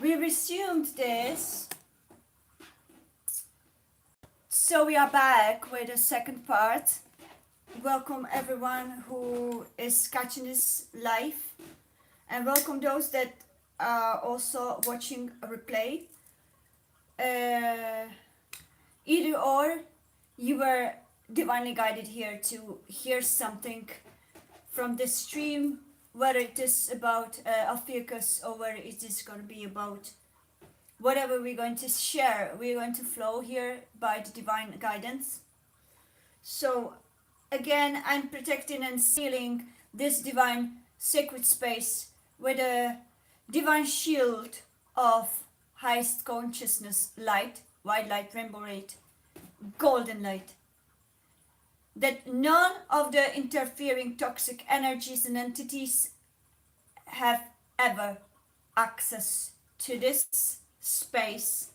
We resumed this, so we are back with the second part. Welcome everyone who is catching this live, and welcome those that are also watching a replay. Either or, you were divinely guided here to hear something from this stream, whether it is about a focus or whether it is going to be about whatever we're going to share. We're going to flow here by the divine guidance. So again, I'm protecting and sealing this divine sacred space with a divine shield of highest consciousness light, white light, rainbow light, golden light, that none of the interfering toxic energies and entities have ever access to this space,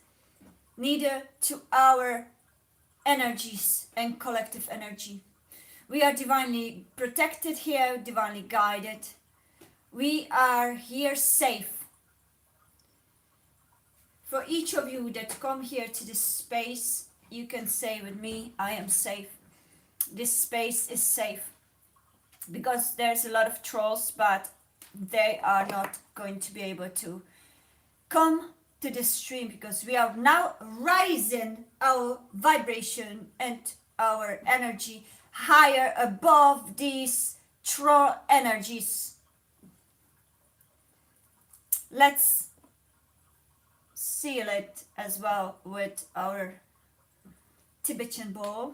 neither to our energies and collective energy. We are divinely protected here, divinely guided. We are here safe. For each of you that come here to this space, you can say with me, I am safe. This space is safe. Because there's a lot of trolls, but they are not going to be able to come to this stream because we are now rising our vibration and our energy higher above these troll energies. Let's seal it as well with our Tibetan bowl.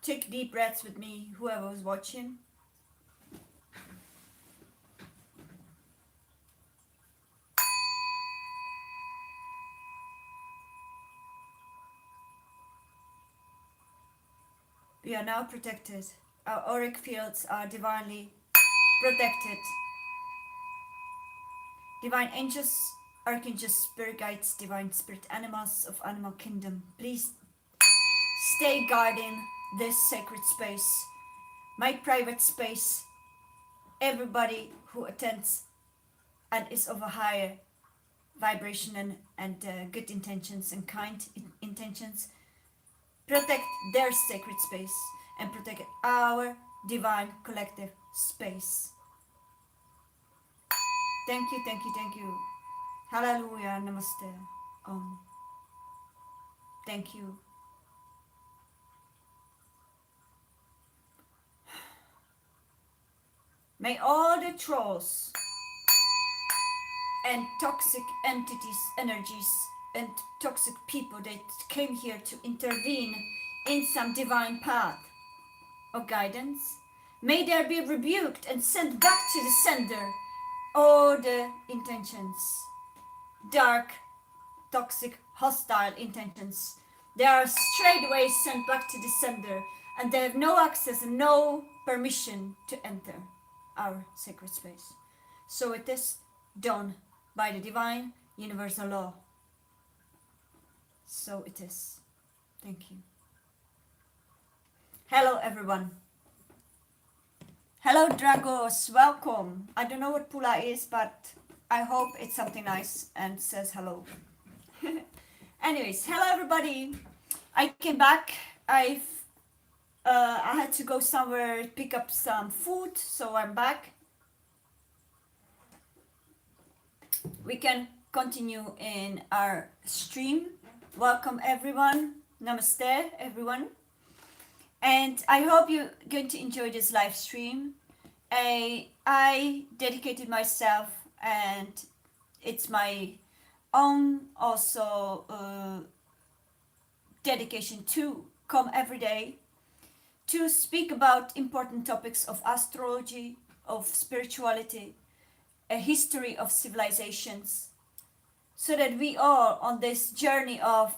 Take deep breaths with me, whoever was watching. We are now protected. Our auric fields are divinely protected. Divine angels, archangels, spirit guides, divine spirit animals of animal kingdom, please stay guarding this sacred space, my private space. Everybody who attends and is of a higher vibration and good intentions and kind intentions, protect their sacred space and protect our divine collective space. Thank you, thank you, thank you. Hallelujah, namaste. Thank you. May all the trolls and toxic entities, energies, and toxic people that came here to intervene in some divine path of guidance, may they be rebuked and sent back to the sender. All the intentions, dark, toxic, hostile intentions, they are straightway sent back to the sender, and they have no access and no permission to enter our sacred space. So it is done by the divine universal law. So it is. Thank you. Hello everyone. Hello Dragos, welcome. I don't know what Pula is, but I hope it's something nice and says hello. Anyways, hello everybody. I came back. I had to go somewhere pick up some food, so I'm back. We can continue in our stream. Welcome everyone. Namaste everyone. And I hope you're going to enjoy this live stream. I dedicated myself, and it's my own also dedication to come every day to speak about important topics of astrology, of spirituality, a history of civilizations, so that we all on this journey of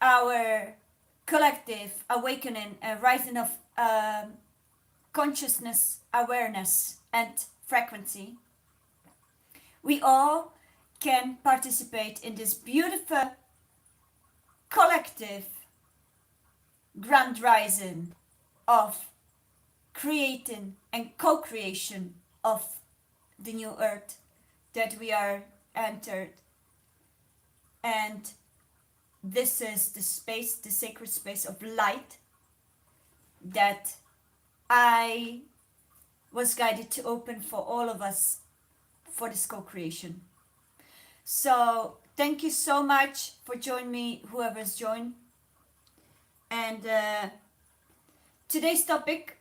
our collective awakening and rising of consciousness, awareness, and frequency, we all can participate in this beautiful collective grand rising of creating and co-creation of the new earth that we are entered. And this is the space, the sacred space of light that I was guided to open for all of us for this co-creation. So thank you so much for joining me, whoever's joined. And today's topic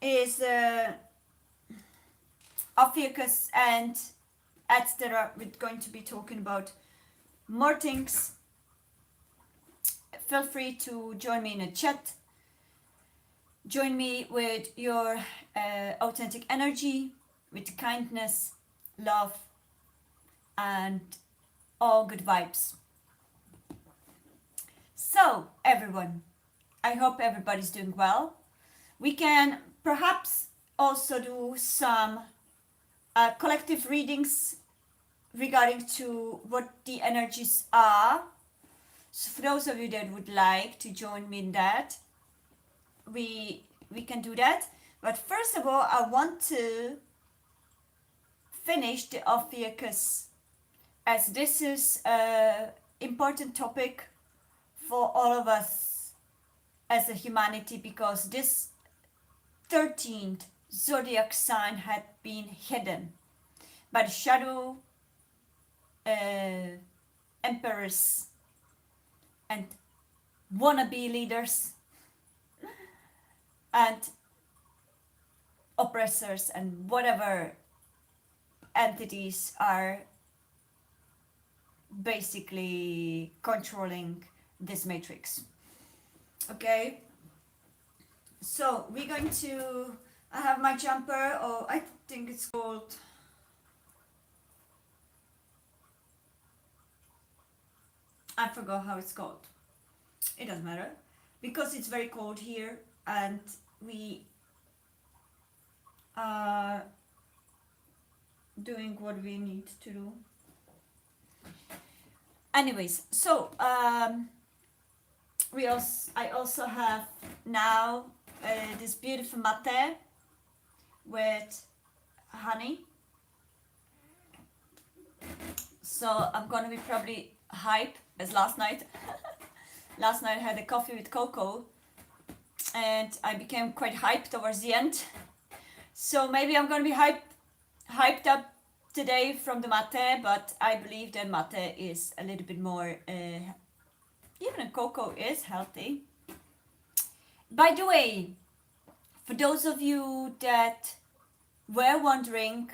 is Ophiuchus and etc. We're going to be talking about more things. Feel free to join me in a chat. Join me with your authentic energy, with kindness, love, and all good vibes. So, everyone, I hope everybody's doing well. We can perhaps also do some collective readings regarding to what the energies are. So for those of you that would like to join me in that, we can do that. But first of all, I want to finish the Ophiuchus, as this is an important topic for all of us as a humanity, because this 13th zodiac sign had been hidden by the shadow emperors and wannabe leaders and oppressors and whatever entities are basically controlling this matrix. Okay, so we're going to, I have my jumper, or I think it's called, I forgot how it's called. It doesn't matter, because it's very cold here and we are doing what we need to do. Anyways, so I also have now this beautiful mate with honey. So I'm gonna be probably hype as last night. Last night I had a coffee with cocoa and I became quite hyped towards the end. So maybe I'm gonna be hyped up today from the mate, but I believe that mate is a little bit more, even cocoa is healthy. By the way, for those of you that were wondering,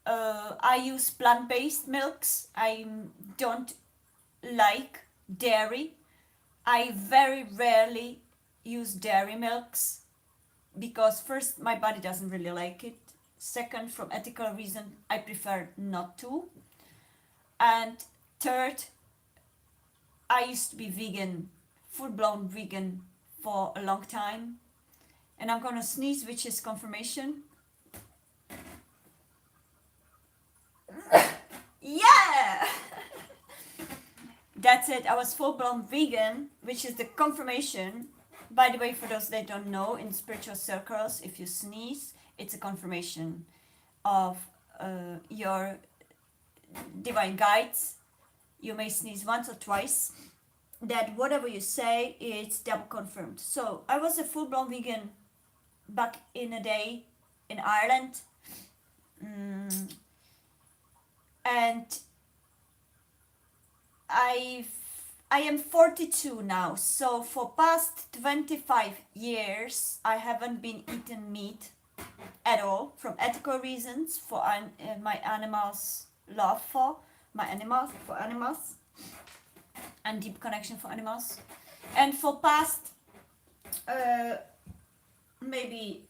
I use plant-based milks. I don't like dairy. I very rarely use dairy milks because first, my body doesn't really like it. Second, from ethical reason, I prefer not to. And third, I used to be vegan, full-blown vegan for a long time. And I'm gonna sneeze, which is confirmation. Yeah! That's it. I was full-blown vegan, which is the confirmation. By the way, for those that don't know, in spiritual circles, if you sneeze, it's a confirmation of your divine guides. You may sneeze once or twice. That whatever you say, it's double confirmed. So I was a full-blown vegan back in a day in Ireland. And I am 42 now, so for past 25 years I haven't been eating meat at all, from ethical reasons, for my animals, love for my animals, for animals, and deep connection for animals. And for past maybe,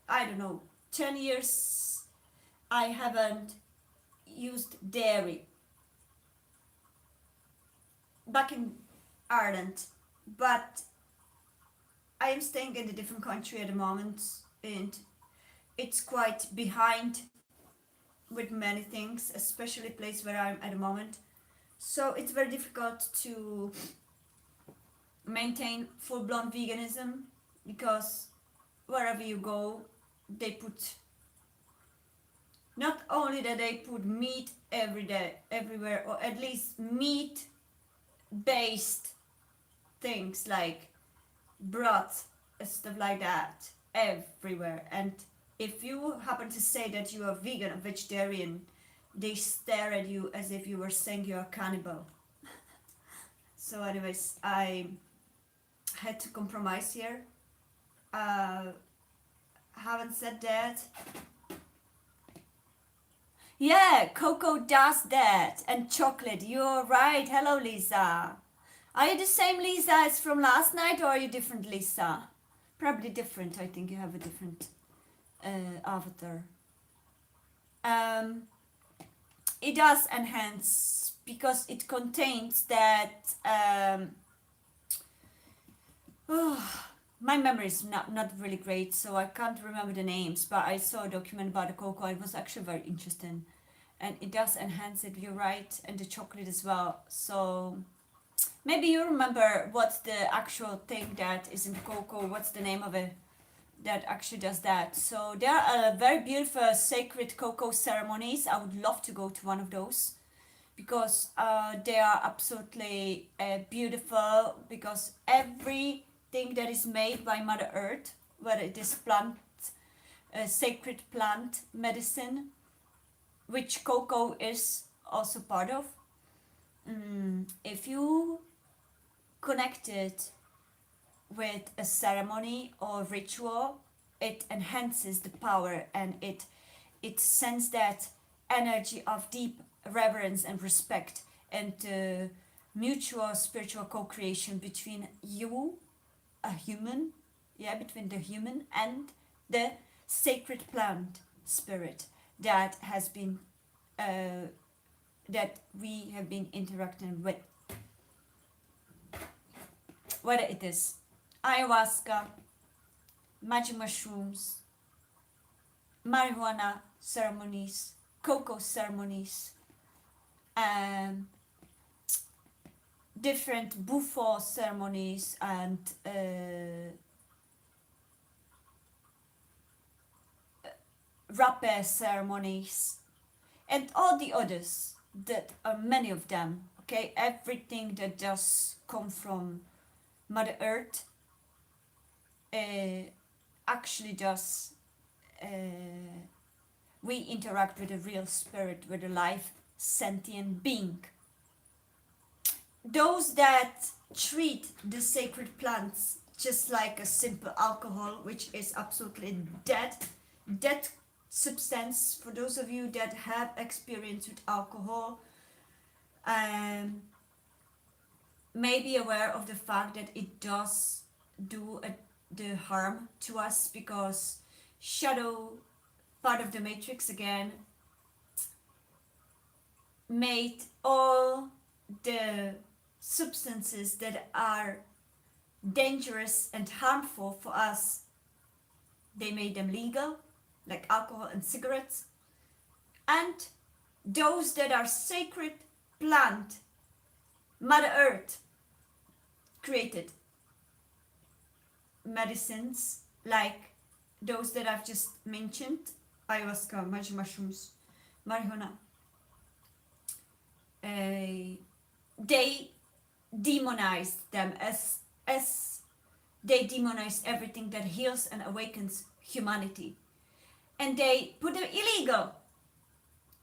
I don't know, 10 years I haven't used dairy back in Ireland, but I am staying in a different country at the moment, and it's quite behind with many things, especially place where I'm at the moment. So it's very difficult to maintain full-blown veganism because wherever you go, they put not only that they put meat every day, everywhere, or at least meat-based things like broth, stuff like that, everywhere. And if you happen to say that you are vegan or vegetarian, they stare at you as if you were saying you're a cannibal. So, anyways, I had to compromise here. Uh, haven't said that. Yeah, cocoa does that, and chocolate. You're right. Hello, Lisa. Are you the same Lisa as from last night, or are you different Lisa? Probably different. I think you have a different avatar. Um, it does enhance because it contains that. Oh, my memory is not really great, so I can't remember the names. But I saw a document about the cocoa. It was actually very interesting, and it does enhance it. You're right, and the chocolate as well. So maybe you remember what's the actual thing that is in the cocoa. What's the name of it? That actually does that. So there are very beautiful sacred cocoa ceremonies. I would love to go to one of those because they are absolutely beautiful because everything that is made by Mother Earth, whether it is plant, sacred plant medicine, which cocoa is also part of, if you connect it with a ceremony or ritual, it enhances the power and it sends that energy of deep reverence and respect and mutual spiritual co-creation between you, a human, yeah, between the human and the sacred plant spirit that has been that we have been interacting with, whether it is ayahuasca, magic mushrooms, marijuana ceremonies, cocoa ceremonies, different bufo ceremonies, and rapé ceremonies, and all the others that are many of them. Okay, everything that does come from Mother Earth actually does. We interact with a real spirit, with a life sentient being. Those that treat the sacred plants just like a simple alcohol, which is absolutely dead substance. For those of you that have experience with alcohol, may be aware of the fact that it does do the harm to us because shadow, part of the matrix again, made all the substances that are dangerous and harmful for us, they made them legal, like alcohol and cigarettes. And those that are sacred plant, Mother Earth created medicines like those that I've just mentioned, ayahuasca, magic mushrooms, marijuana. They demonized them as they demonized everything that heals and awakens humanity. And they put them illegal.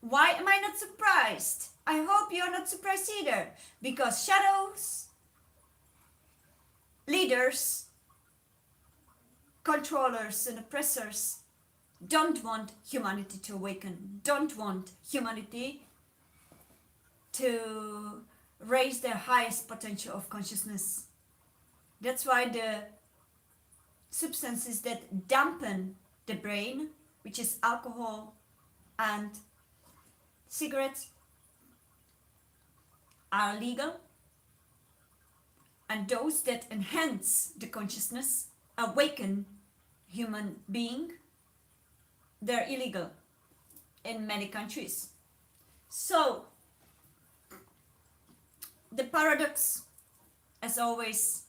Why am I not surprised? I hope you're not surprised either. Because shadows, leaders, controllers and oppressors don't want humanity to awaken, don't want humanity to raise their highest potential of consciousness. That's why the substances that dampen the brain, which is alcohol and cigarettes, are legal, and those that enhance the consciousness awakened human being, they're illegal in many countries. So the paradox, as always,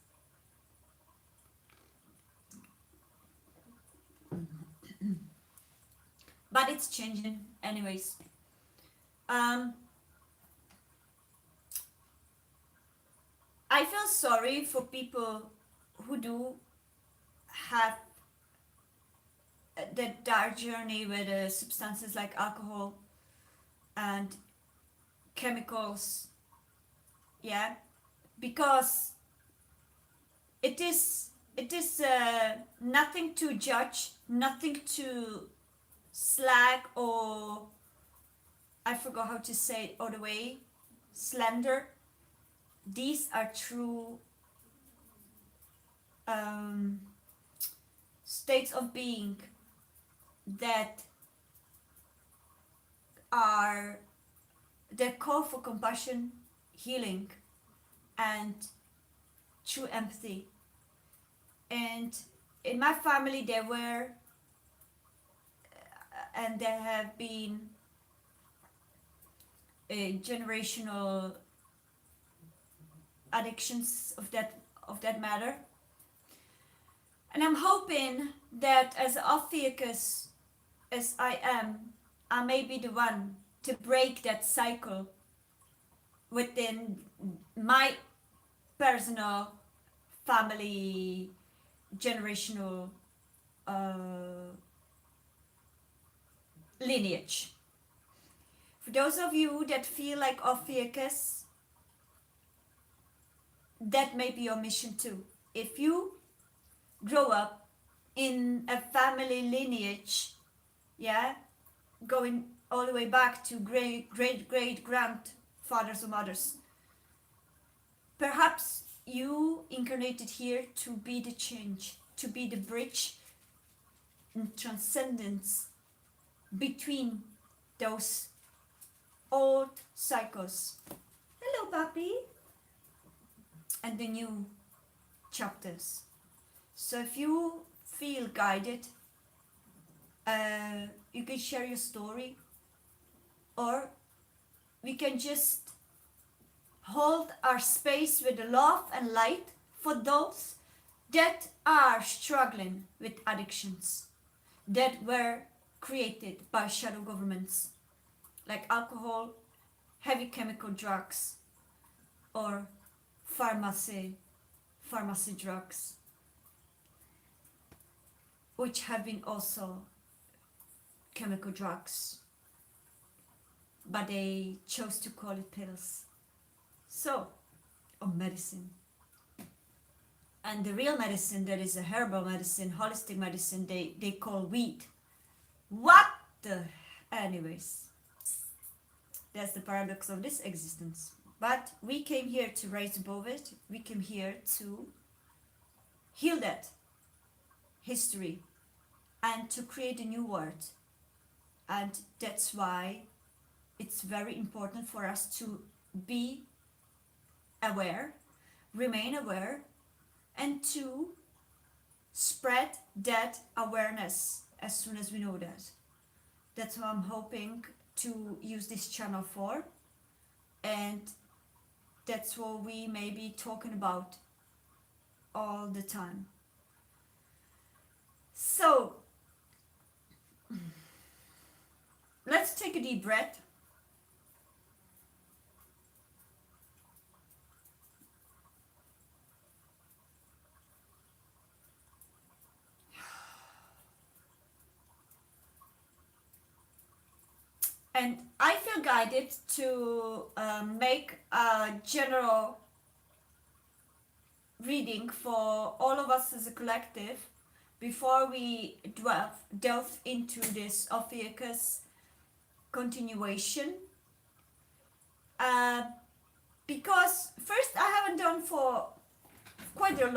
but it's changing anyways. Um, I feel sorry for people who do have that dark journey with substances like alcohol and chemicals, yeah, because it is nothing to judge, nothing to slag, or I forgot how to say it all the way, slander. These are true um, states of being that are that call for compassion, healing, and true empathy. And in my family, there were and there have been generational addictions of that matter. And I'm hoping that as obvious as I may be the one to break that cycle within my personal family generational uh, lineage. For those of you that feel like Ophiuchus, that may be your mission too. If you grow up in a family lineage, yeah, going all the way back to great grandfathers or mothers, perhaps you incarnated here to be the change, to be the bridge and transcendence between those old cycles. Hello, puppy. And the new chapters. So if you feel guided, you can share your story, or we can just hold our space with love and light for those that are struggling with addictions that were created by shadow governments like alcohol, heavy chemical drugs, or pharmacy drugs, which have been also chemical drugs, but they chose to call it pills. So, or medicine. And the real medicine, that is a herbal medicine, holistic medicine, they call weed. What the? Anyways, that's the paradox of this existence. But we came here to rise above it. We came here to heal that history and to create a new world. And that's why it's very important for us to be aware, remain aware, and to spread that awareness as soon as we know that. That's what I'm hoping to use this channel for, and that's what we may be talking about all the time. So let's take a deep breath. And I feel guided to make a general reading for all of us as a collective before we delve into this Ophiuchus continuation. Because first, I haven't done for quite a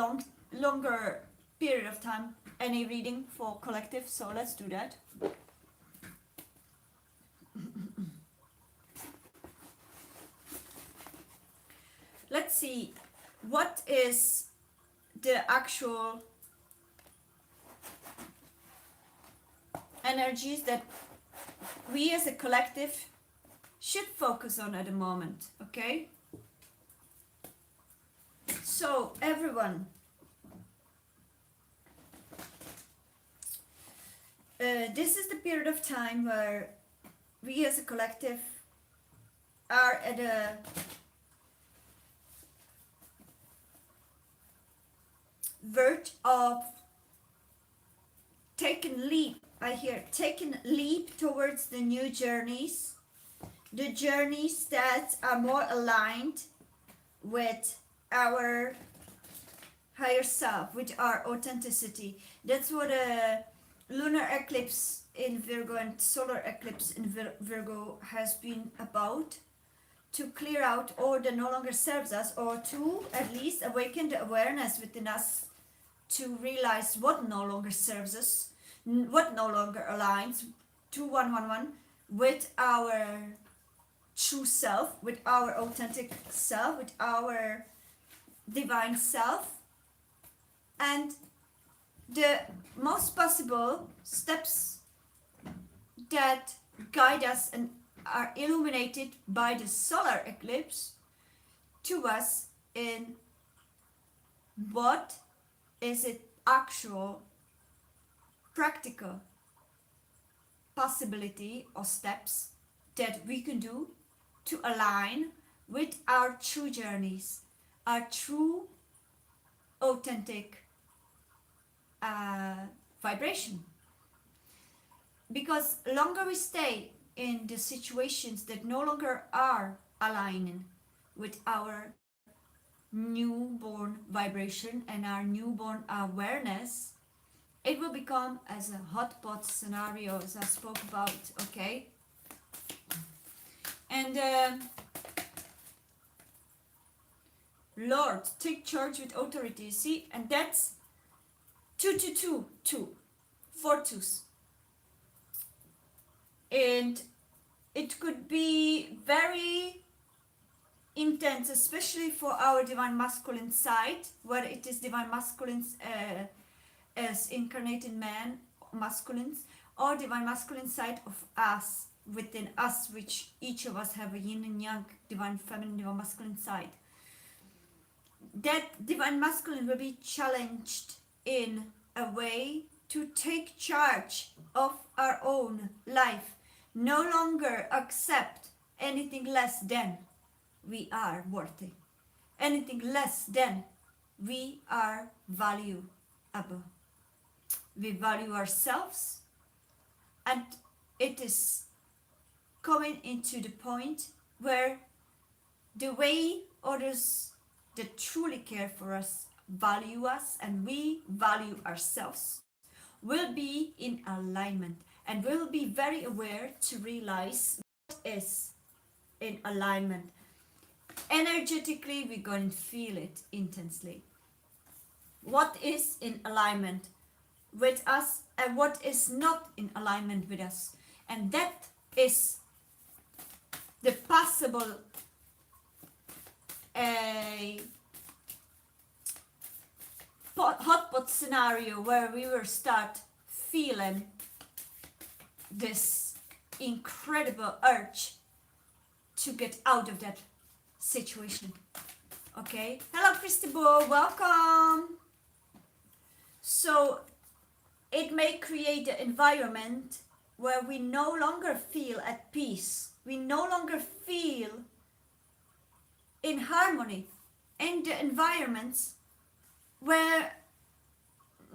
longer period of time any reading for collective, so let's do that. Let's see what is the actual energies that we as a collective should focus on at the moment, okay? So, everyone, this is the period of time where we as a collective are at a verge of taking leap towards the new journeys, the journeys that are more aligned with our higher self, with our authenticity. That's what a lunar eclipse in Virgo and solar eclipse in Virgo has been about, to clear out all that no longer serves us, or to at least awaken the awareness within us to realize what no longer serves us, what no longer aligns to 111 with our true self, with our authentic self, with our divine self. And the most possible steps that guide us and are illuminated by the solar eclipse to us in what is it actual practical possibility or steps that we can do to align with our true journeys, our true authentic vibration. Because longer we stay in the situations that no longer are aligning with our newborn vibration and our newborn awareness, it will become as a hot pot scenario, as I spoke about, okay? And Lord, take charge with authority. See, and that's 2 4 twos. And it could be very intense, especially for our divine masculine side, where it is divine masculines as incarnated man, masculines, or divine masculine side of us, within us, which each of us have a yin and yang, divine feminine, divine masculine side. That divine masculine will be challenged in a way to take charge of our own life, no longer accept anything less than we are worthy, anything less than we are valuable. We value ourselves, and it is coming into the point where the way others that truly care for us value us and we value ourselves will be in alignment, and we'll be very aware to realize what is in alignment. Energetically, we're going to feel it intensely. What is in alignment with us and what is not in alignment with us. And that is the possible hotpot scenario where we will start feeling this incredible urge to get out of that situation. Okay, hello Christobal, welcome. So it may create an environment where we no longer feel at peace, we no longer feel in harmony in the environments where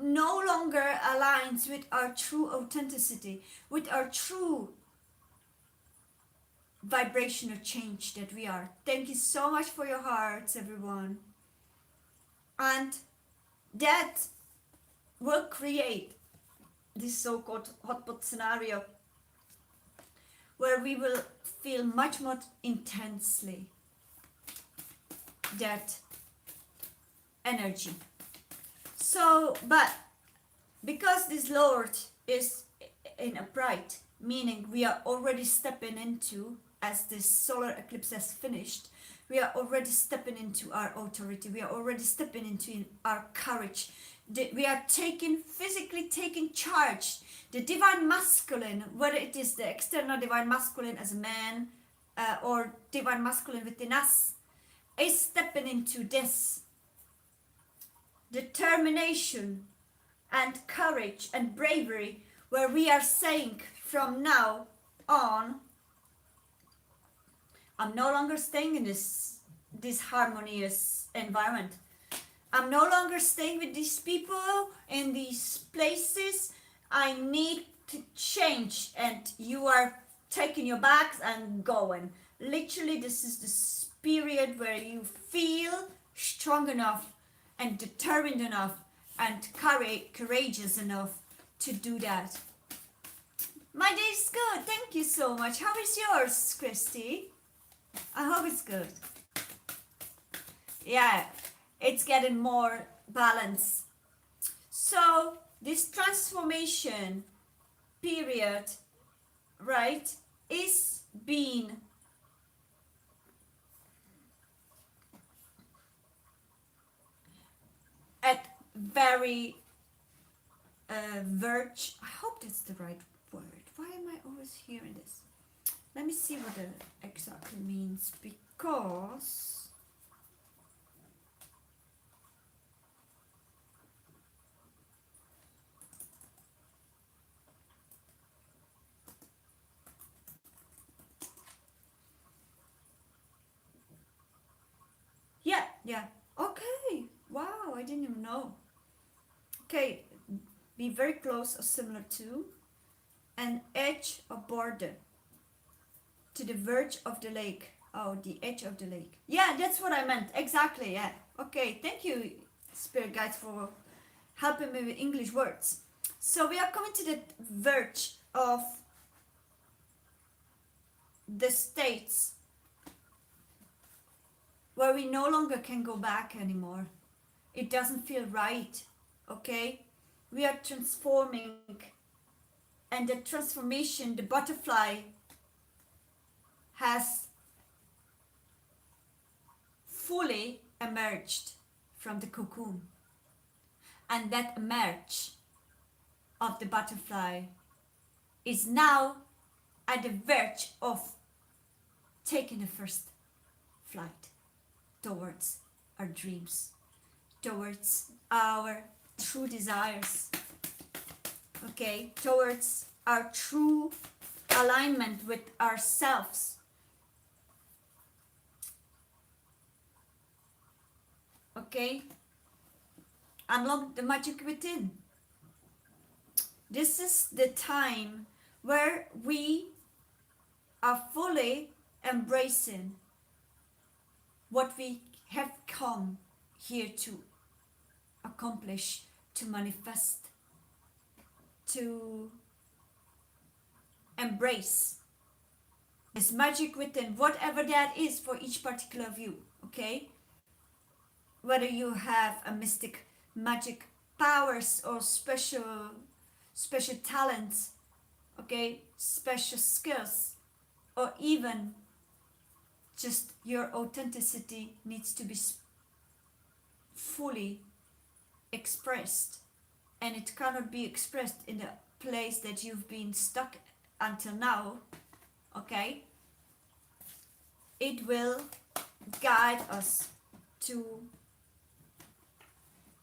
no longer aligns with our true authenticity, with our true vibrational change that we are. Thank you so much for your hearts, everyone. And that will create this so-called hotpot scenario where we will feel much more intensely that energy. So, but because this Lord is in upright, meaning we are already stepping into, as this solar eclipse has finished, we are already stepping into our authority, we are already stepping into our courage. we are physically taking charge. The divine masculine, whether it is the external divine masculine as a man, or divine masculine within us, is stepping into this determination and courage and bravery, where we are saying from now on, I'm no longer staying in this harmonious environment. I'm no longer staying with these people in these places. I need to change, and you are taking your bags and going. Literally, this is the period where you feel strong enough and determined enough and courageous enough to do that. My day is good. Thank you so much. How is yours, Christy? I hope it's good. Yeah, it's getting more balance. So this transformation period, right, is being at very verge. I hope that's the right word. Why am I always hearing this? Let me see what it exactly means, because yeah. Okay. Wow, I didn't even know. Okay, be very close or similar to an edge or border to the verge of the lake. Oh, the edge of the lake. Yeah, that's what I meant. Exactly, yeah. Okay, thank you, Spirit Guides, for helping me with English words. So we are coming to the verge of the states where we no longer can go back anymore. It doesn't feel right, okay? We are transforming, and the transformation, the butterfly has fully emerged from the cocoon. And that emerge of the butterfly is now at the verge of taking the first flight towards our dreams, towards our true desires, okay, towards our true alignment with ourselves. Okay, unlock the magic within. This is the time where we are fully embracing what we have come here to accomplish, to manifest, to embrace this magic within, whatever that is for each particular of you, okay? Whether you have a mystic magic powers or special talents, okay, special skills, or even just your authenticity needs to be fully expressed, and it cannot be expressed in the place that you've been stuck until now, okay? It will guide us to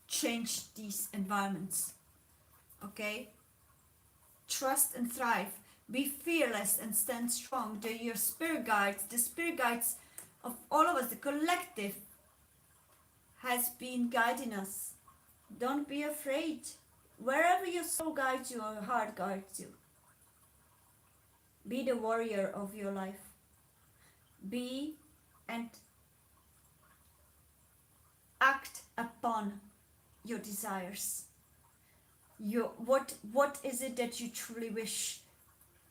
change these environments, okay? Trust and thrive. Be fearless and stand strong. They're your spirit guides. The spirit guides of all of us, the collective, has been guiding us. Don't be afraid. Wherever your soul guides you or your heart guides you, be the warrior of your life. Be and act upon your desires. What is it that you truly wish?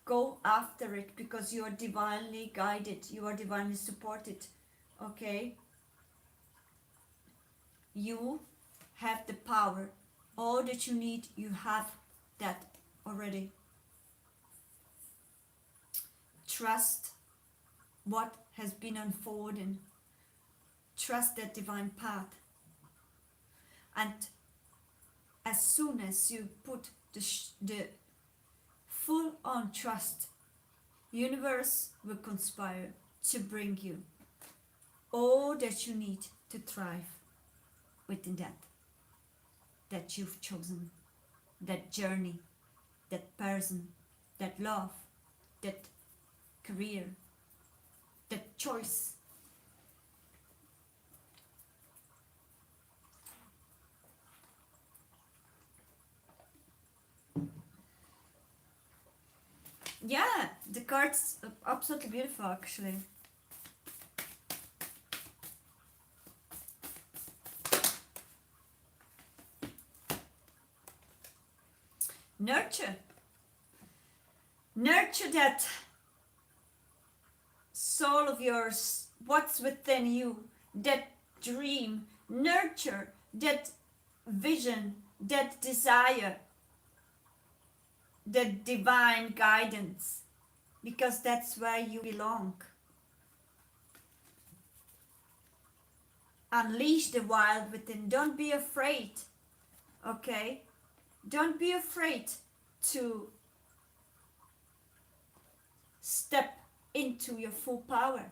Go after it, because you are divinely guided, you are divinely supported, okay? You have the power. All that you need, you have that already. Trust what has been unfolding. Trust that divine path. And as soon as you put the full on trust, universe will conspire to bring you all that you need to thrive within that you've chosen, that journey, that person, that love, that career, that choice. Yeah, the cards are absolutely beautiful actually. Nurture. Nurture that soul of yours, what's within you, that dream. Nurture that vision, that desire, that divine guidance, because that's where you belong. Unleash the wild within. Don't be afraid, okay? Don't be afraid to step into your full power.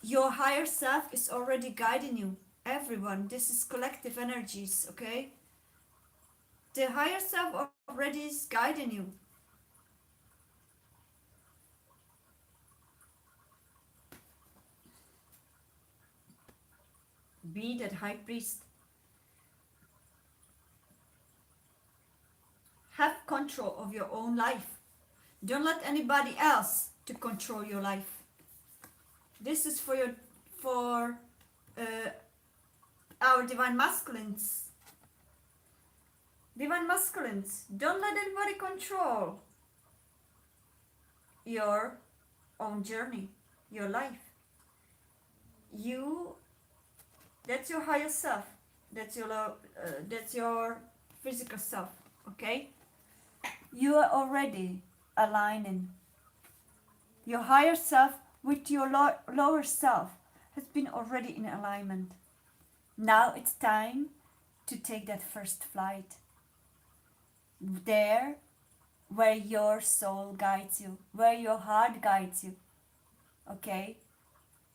Your higher self is already guiding you. Everyone, this is collective energies, okay? The higher self already is guiding you. Be that high priest. Have control of your own life. Don't let anybody else to control your life. This is for uh, our divine masculines. Divine masculines, don't let anybody control your own journey, your life. You, that's your higher self. That's your physical self. Okay. You are already aligning your higher self with your lower self has been already in alignment. Now it's time to take that first flight. There where your soul guides you, where your heart guides you. Okay?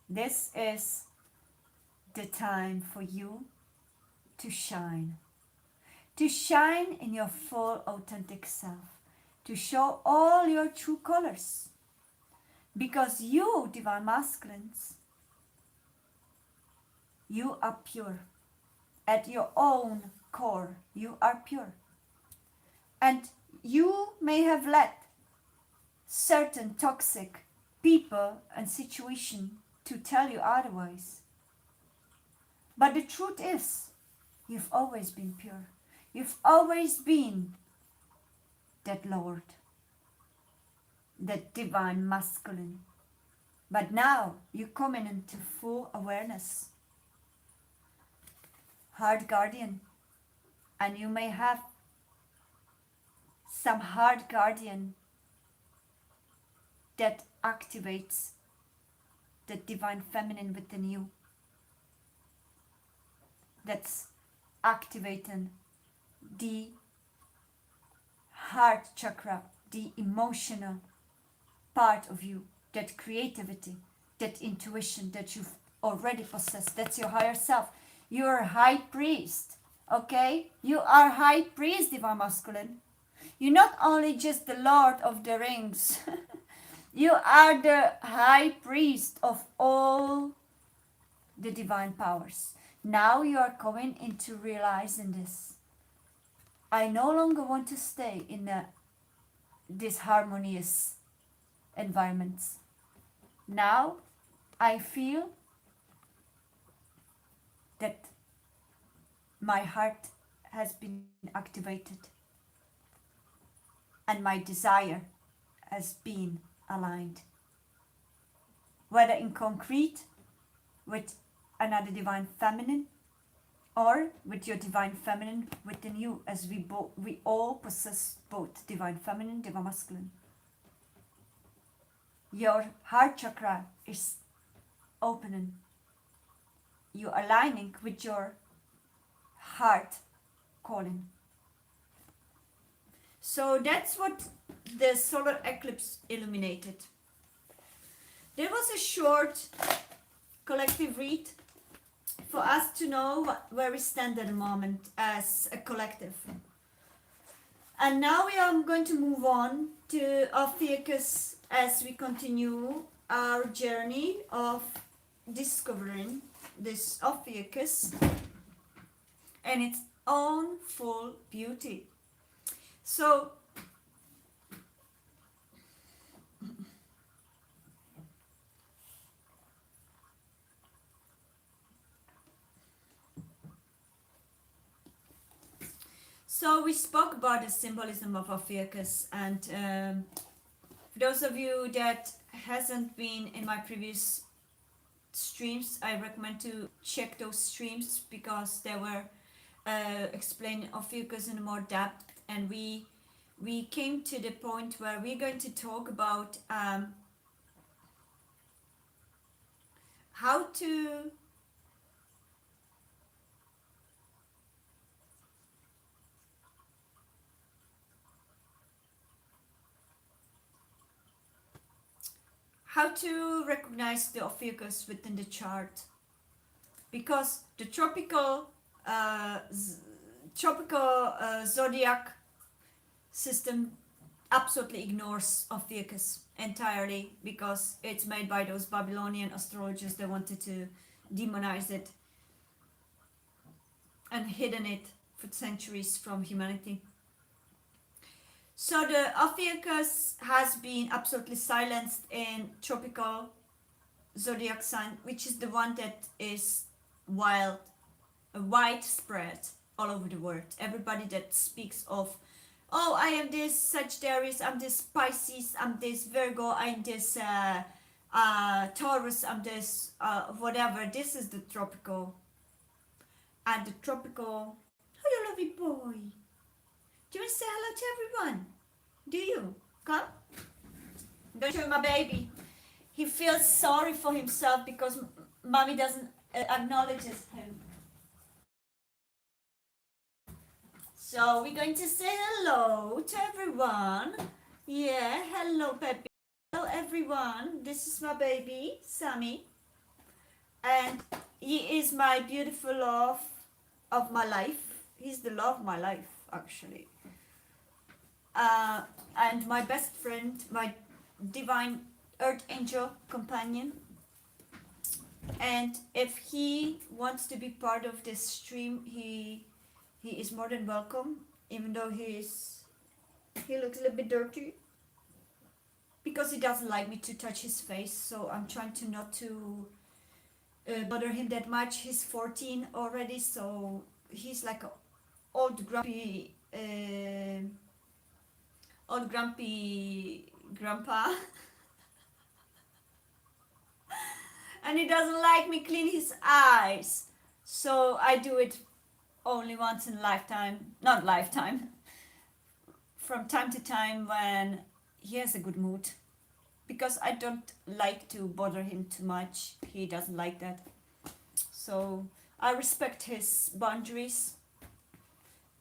This is the time for you to shine. To shine in your full authentic self. To show all your true colors. Because you, divine masculines, you are pure. At your own core, you are pure. And you may have let certain toxic people and situations to tell you otherwise. But the truth is, you've always been pure. You've always been that Lord, that divine masculine. But now you're coming into full awareness. Heart guardian. And you may have some heart guardian that activates the divine feminine within you. That's activating the heart chakra, the emotional part of you, that creativity, that intuition that you've already possessed. That's your higher self. You're a high priest, okay? You are high priest, divine masculine. You're not only just the Lord of the Rings. You are the high priest of all the divine powers. Now you are coming into realizing this. I no longer want to stay in this harmonious environments. Now I feel that my heart has been activated and my desire has been aligned. Whether in concrete with another divine feminine or with your divine feminine within you, as we all possess both divine feminine, divine masculine. Your heart chakra is opening. You're aligning with your heart calling. So that's what the solar eclipse illuminated. There was a short collective read for us to know where we stand at the moment as a collective. And now we are going to move on to Ophiuchus as we continue our journey of discovering this Ophiuchus and its own full beauty. So we spoke about the symbolism of Ophiuchus, and for those of you that hasn't been in my previous streams, I recommend to check those streams because they were explaining Ophiuchus in more depth, and we came to the point where we're going to talk about how to recognize the Ophiuchus within the chart, because the tropical zodiac system absolutely ignores Ophiuchus entirely because it's made by those Babylonian astrologers that wanted to demonize it and hidden it for centuries from humanity. So the Ophiuchus has been absolutely silenced in tropical zodiac sign, which is the one that is widespread all over the world. Everybody that speaks of, oh, I am this Sagittarius, I'm this Pisces, I'm this Virgo, I'm this Taurus, I'm this whatever. This is the tropical. And the tropical, hello lovely boy. Do you want to say hello to everyone? Do you? Come. Don't show my baby. He feels sorry for himself because mommy doesn't acknowledge him. So we're going to say hello to everyone. Yeah, hello baby. Hello everyone. This is my baby, Sammy. And he is my beautiful love of my life. He's the love of my life, actually. And my best friend, my divine earth angel companion. And if he wants to be part of this stream, he is more than welcome, even though he looks a little bit dirty because he doesn't like me to touch his face. So I'm trying to not to bother him that much. He's 14 already, so he's like an old grumpy grandpa. And he doesn't like me clean his eyes, so I do it only once in a lifetime, not lifetime, from time to time when he has a good mood, because I don't like to bother him too much. He doesn't like that, so I respect his boundaries,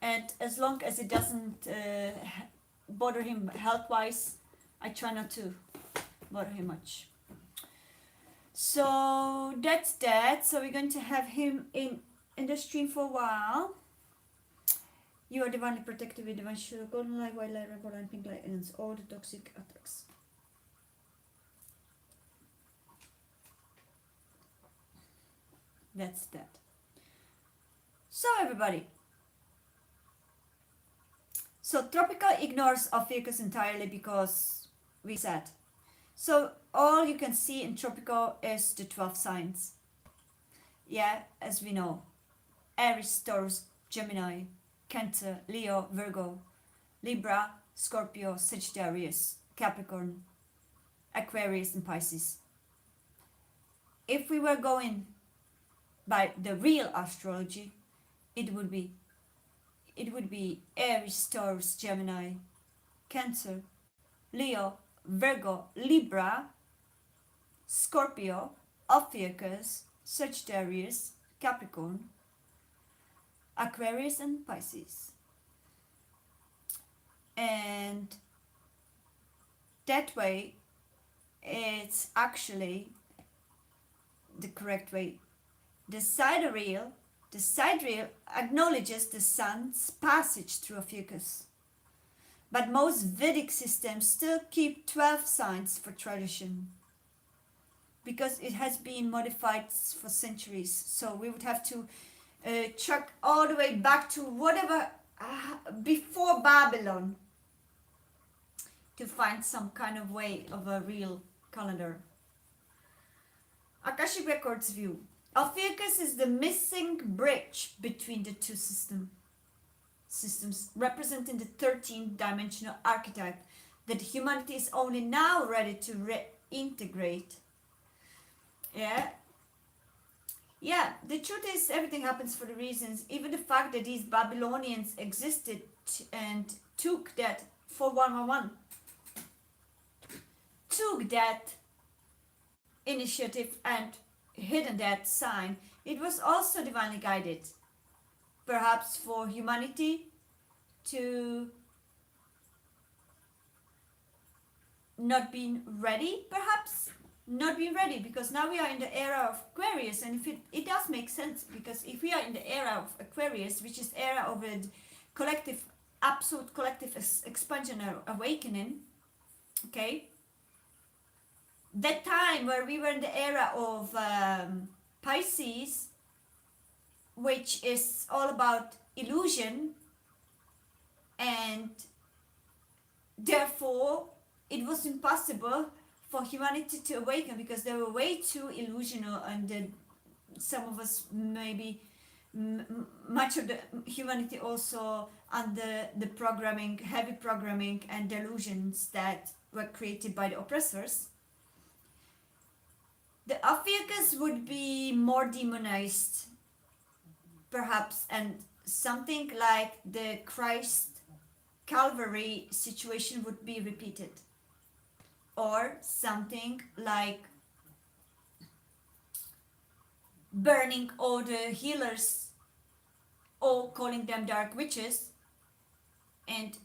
and as long as it doesn't bother him health-wise, I try not to bother him much. So that's that. So we're going to have him in the stream for a while. You are divinely protected with divine shield, golden light, white light, red light, pink light, and all the toxic attacks. That's that. So everybody. So tropical ignores Ophiuchus entirely because we said. So all you can see in tropical is the 12 signs. Yeah, as we know. Aries, Taurus, Gemini, Cancer, Leo, Virgo, Libra, Scorpio, Sagittarius, Capricorn, Aquarius, and Pisces. If we were going by the real astrology, it would be Aries, Taurus, Gemini, Cancer, Leo, Virgo, Libra, Scorpio, Ophiuchus, Sagittarius, Capricorn, Aquarius and Pisces. And that way, it's actually the correct way. The sidereal, the sidereal acknowledges the sun's passage through Ophiuchus. But most Vedic systems still keep 12 signs for tradition because it has been modified for centuries. So we would have to check all the way back to whatever before Babylon to find some kind of way of a real calendar. Akashic Records view. Ophiuchus is the missing bridge between the two systems representing the 13th dimensional archetype that humanity is only now ready to reintegrate. Yeah, the truth is everything happens for the reasons. Even the fact that these Babylonians existed and took that 4111 took that initiative and hidden that sign, it was also divinely guided. Perhaps for humanity to not being ready, perhaps not being ready, because now we are in the era of Aquarius, and if it does make sense, because if we are in the era of Aquarius, which is era of a collective, absolute collective expansion or awakening, okay, that time where we were in the era of Pisces, which is all about illusion, and therefore it was impossible for humanity to awaken because they were way too illusional, and some of us maybe much of the humanity also under the programming, heavy programming and delusions that were created by the oppressors. The Ophiuchus would be more demonized, perhaps, and something like the Christ Calvary situation would be repeated, or something like burning all the healers, or calling them dark witches and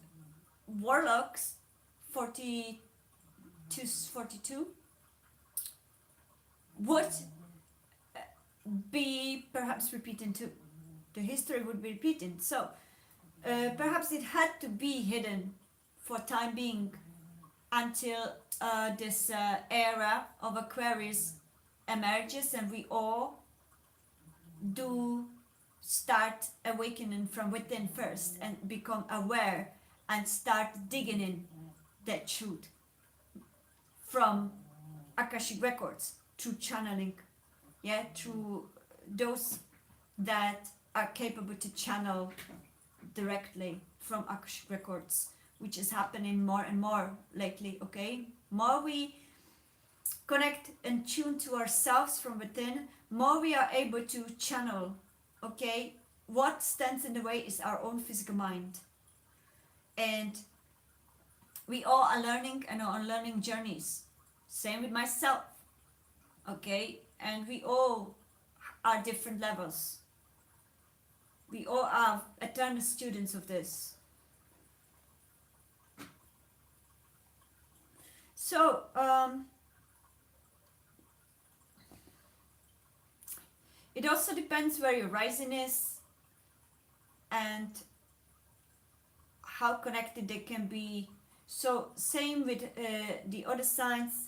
warlocks, 42 would be perhaps repeating too. The history would be repeating. So perhaps it had to be hidden for time being until this era of Aquarius emerges and we all do start awakening from within first and become aware and start digging in that truth from Akashic Records through channeling, through those that are capable to channel directly from Akashic Records, which is happening more and more lately, okay? More we connect and tune to ourselves from within, more we are able to channel, okay? What stands in the way is our own physical mind. And we all are learning and are on learning journeys. Same with myself, okay? And we all are different levels. We all are eternal students of this. So, it also depends where your rising is and how connected they can be. So, same with the other signs.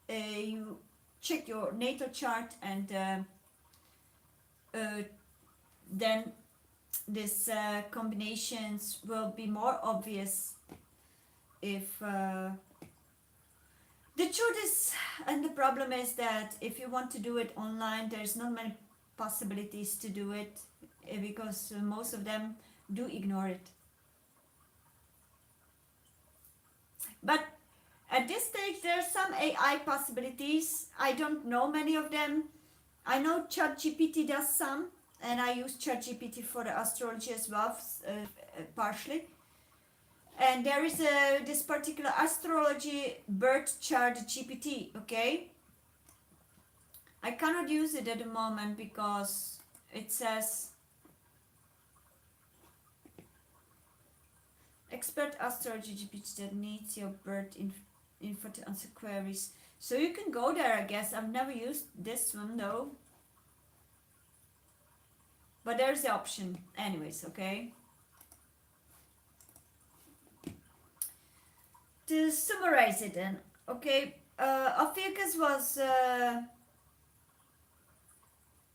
You check your natal chart, and then these combinations will be more obvious if the truth is, and the problem is that if you want to do it online, there's not many possibilities to do it because most of them do ignore it. But at this stage, there are some AI possibilities. I don't know many of them. I know ChatGPT does some, and I use ChatGPT for the astrology as well, partially. And there is this particular astrology birth chart GPT, okay? I cannot use it at the moment because it says expert astrology page that needs your birth info to answer queries. So you can go there, I guess. I've never used this one though, but there's the option anyways. Okay, to summarize it then. Okay, Ophiuchus was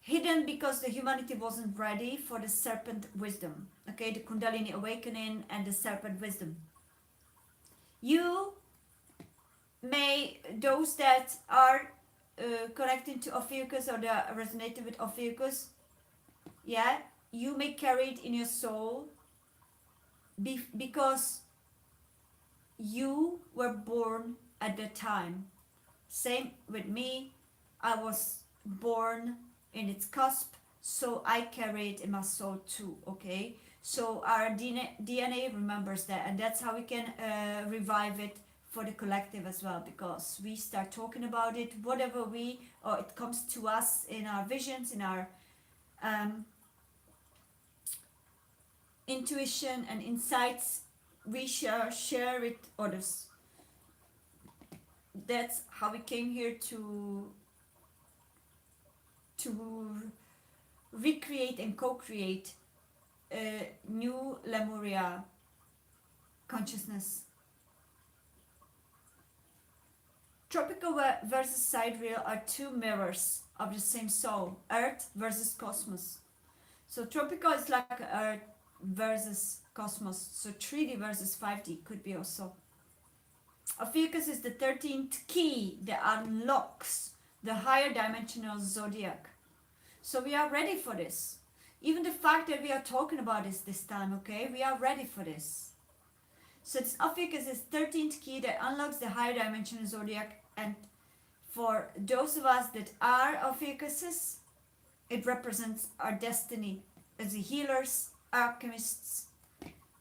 hidden because the humanity wasn't ready for the serpent wisdom. Okay, the Kundalini awakening and the serpent wisdom. You may, those that are connecting to Ophiuchus or that resonating with Ophiuchus, yeah, you may carry it in your soul because you were born at that time. Same with me, I was born in its cusp, so I carry it in my soul too. Okay, so our DNA remembers that, and that's how we can revive it for the collective as well, because we start talking about it, whatever we, or it comes to us in our visions, in our um, intuition and insights, we share with others. That's how we came here to recreate and co-create a new Lemuria consciousness. Tropical versus sidereal are two mirrors of the same soul, Earth versus cosmos. So tropical is like Earth versus cosmos, so 3D versus 5D could be also. Ophiuchus is the 13th key that unlocks the higher dimensional zodiac. So we are ready for this. Even the fact that we are talking about this time, okay, we are ready for this. So this Ophiuchus is 13th key that unlocks the higher dimensional zodiac, and for those of us that are Ophiuchuses, it represents our destiny as healers, alchemists,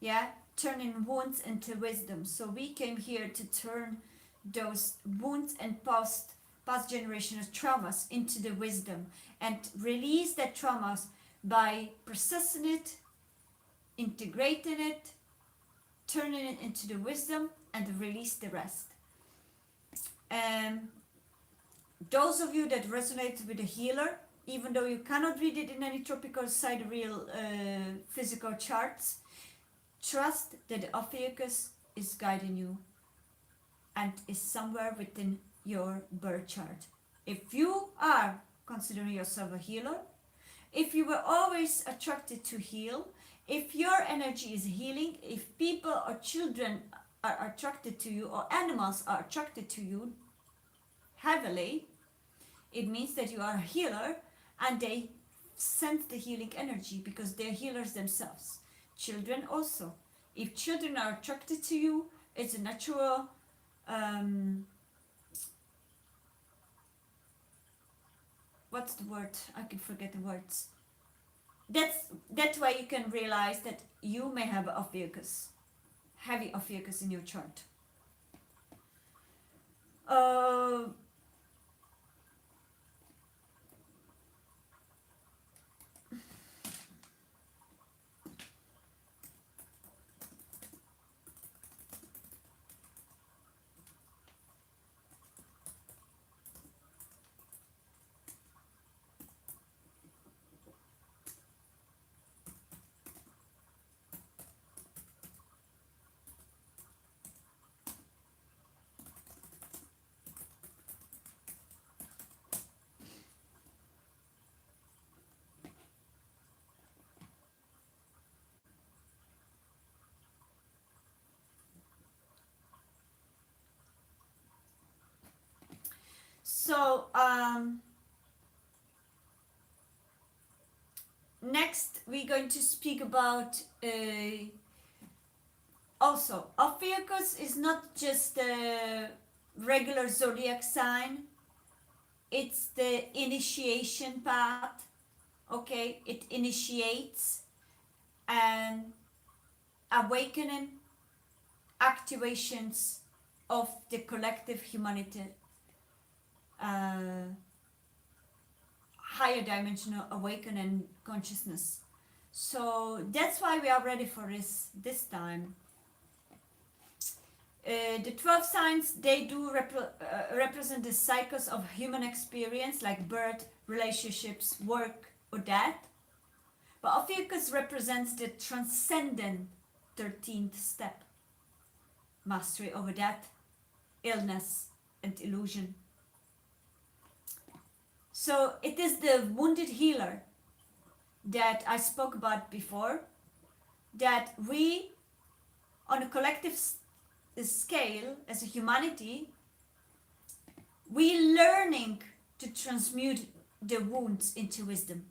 yeah, turning wounds into wisdom. So we came here to turn those wounds and past generational traumas into the wisdom and release that traumas by processing it, integrating it, turning it into the wisdom, and release the rest. And those of you that resonate with the healer, even though you cannot read it in any tropical sidereal physical charts, trust that the Ophiuchus is guiding you and is somewhere within your birth chart. If you are considering yourself a healer, if you were always attracted to heal, if your energy is healing, if people or children are attracted to you or animals are attracted to you heavily, it means that you are a healer and they sense the healing energy because they're healers themselves. Children also. If children are attracted to you, it's a natural what's the word? I can forget the words. That's why you can realize that you may have Ophiuchus, heavy Ophiuchus in your chart. So next we're going to speak about also Ophiuchus is not just a regular zodiac sign, it's the initiation path. Okay, it initiates and awakening activations of the collective humanity, higher dimensional awakening consciousness. So that's why we are ready for this time. The 12 signs, they do represent the cycles of human experience like birth, relationships, work, or death. But Ophiuchus represents the transcendent 13th step, mastery over death, illness, and illusion. So it is the wounded healer that I spoke about before, that we, on a collective scale as a humanity, we learning to transmute the wounds into wisdom.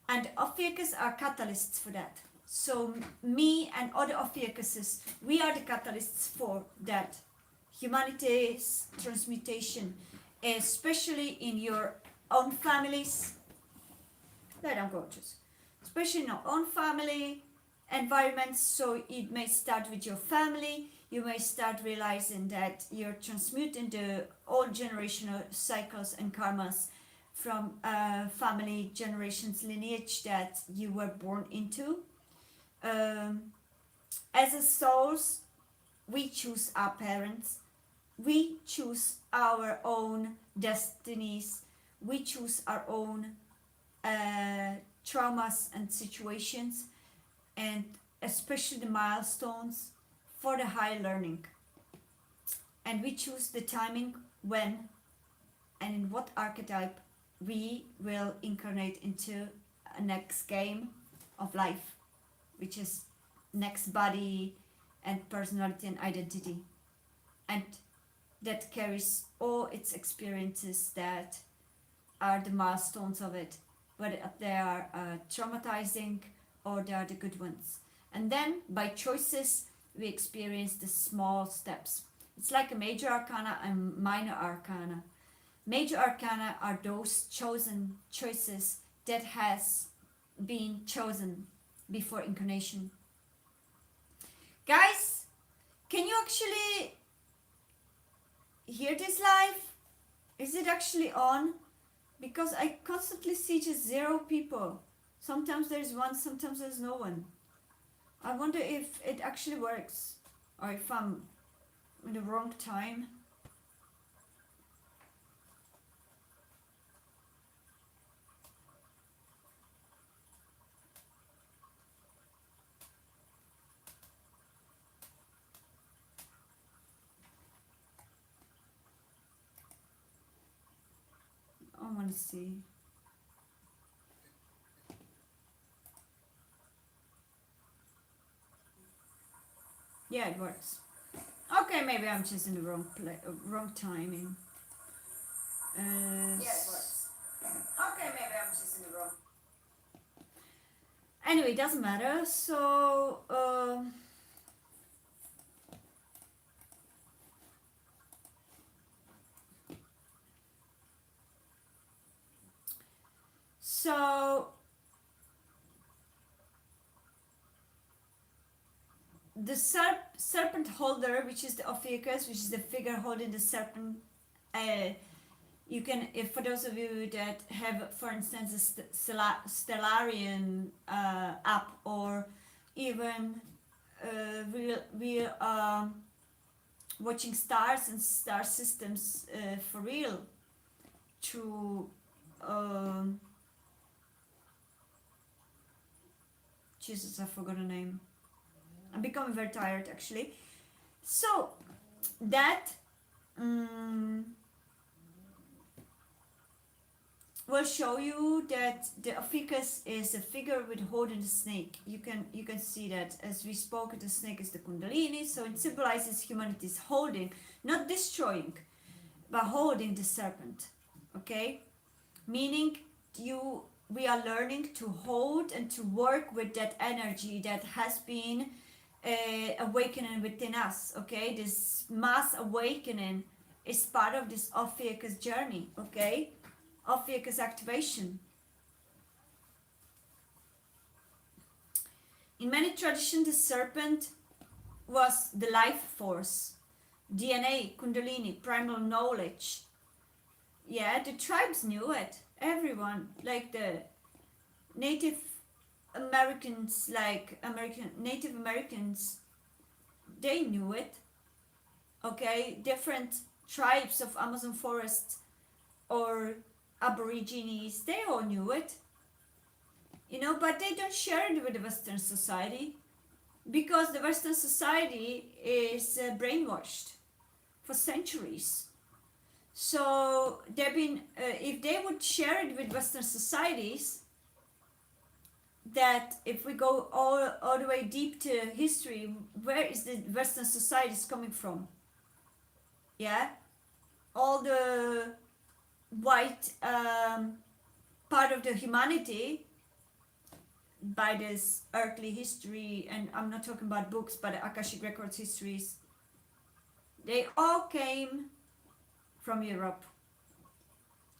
And Ophiuchus are catalysts for that. So me and other Ophiuchuses, we are the catalysts for that humanity's transmutation, especially in your own families. That I'm gorgeous. Especially in your own family environments. So it may start with your family. You may start realizing that you're transmuting the old generational cycles and karmas from family generations lineage that you were born into. As a souls, we choose our parents, we choose our own destinies, we choose our own traumas and situations, and especially the milestones for the high learning. And we choose the timing when and in what archetype we will incarnate into a next game of life, which is next body and personality and identity. And that carries all its experiences that are the milestones of it, whether they are traumatizing or they are the good ones. And then by choices, we experience the small steps. It's like a major arcana and minor arcana. Major arcana are those chosen choices that has been chosen before incarnation. Guys, can you actually hear this live? Is it actually on? Because I constantly see just 0 people. Sometimes there's one, sometimes there's no one. I wonder if it actually works, or if I'm in the wrong time. I want to see. Yeah, it works. Okay, maybe I'm just in the wrong timing. Yeah, it works. Okay, maybe I'm just in the wrong. Anyway, it doesn't matter. So, the serpent holder, which is the Ophiuchus, which is the figure holding the serpent. You can, if for those of you that have, for instance, a Stellarian app, or even real watching stars and star systems for real through Jesus, I forgot the name. I'm becoming very tired actually. So that will show you that the Ophiuchus is a figure with holding the snake. You can see that as we spoke, the snake is the Kundalini, so it symbolizes humanity's holding, not destroying, but holding the serpent. Okay, meaning we are learning to hold and to work with that energy that has been awakening within us. Okay, this mass awakening is part of this Ophiuchus journey. Okay, Ophiuchus activation. In many traditions, the serpent was the life force, DNA, Kundalini, primal knowledge. Yeah, the tribes knew it. Everyone, like the Native Americans, Native Americans, they knew it. okay, different tribes of Amazon forest or aborigines, they all knew it, but they don't share it with the Western society because the Western society is brainwashed for centuries. So they've been, if they would share it with Western societies, that if we go all the way deep to history, where is the Western societies coming from? Yeah, all the white part of the humanity by this earthly history, and I'm not talking about books, but Akashic Records histories, they all came from Europe.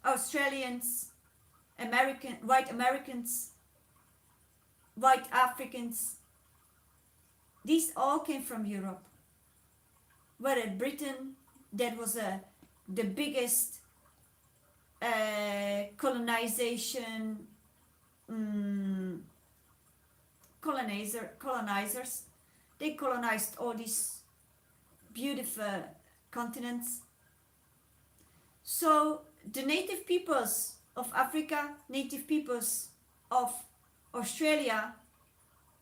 Australians, white Americans, white Africans, these all came from Europe. Whether Britain, that was the biggest colonization, colonizers. They colonized all these beautiful continents. So the native peoples of Africa, native peoples of Australia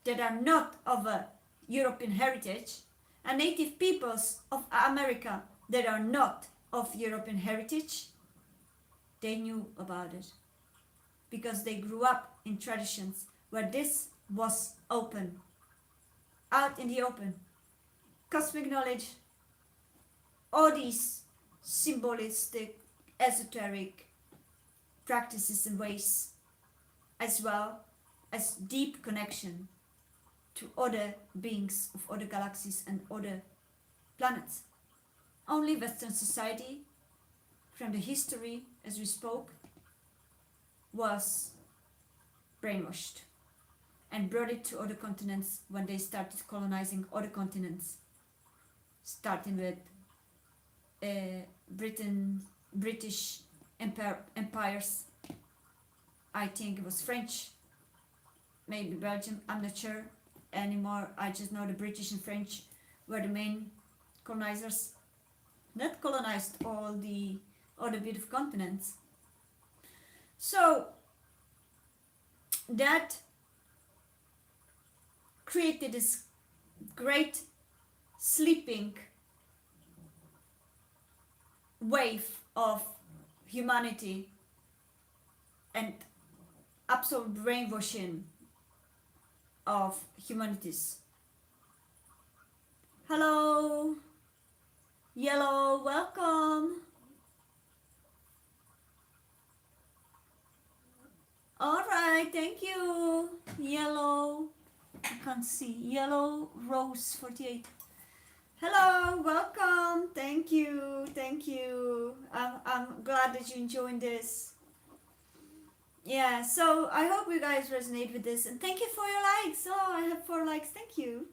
that are not of a European heritage, and native peoples of America that are not of European heritage, they knew about it because they grew up in traditions where this was open, out in the open. Cosmic knowledge, all these symbolistic, esoteric practices and ways, as well as deep connection to other beings of other galaxies and other planets. Only Western society, from the history as we spoke, was brainwashed and brought it to other continents when they started colonizing other continents, starting with British empires. I think it was French, maybe Belgium, I'm not sure anymore. I just know the British and French were the main colonizers that colonized all the other beautiful continents. So that created this great sleeping wave of humanity and absolute brainwashing of humanities. Hello, Yellow, welcome. Alright, thank you, Yellow. I can't see. Yellow Rose 48. Hello, welcome. Thank you, thank you. I'm glad that you enjoyed this. Yeah, so I hope you guys resonate with this, and thank you for your likes. Oh, I have 4 likes. Thank you.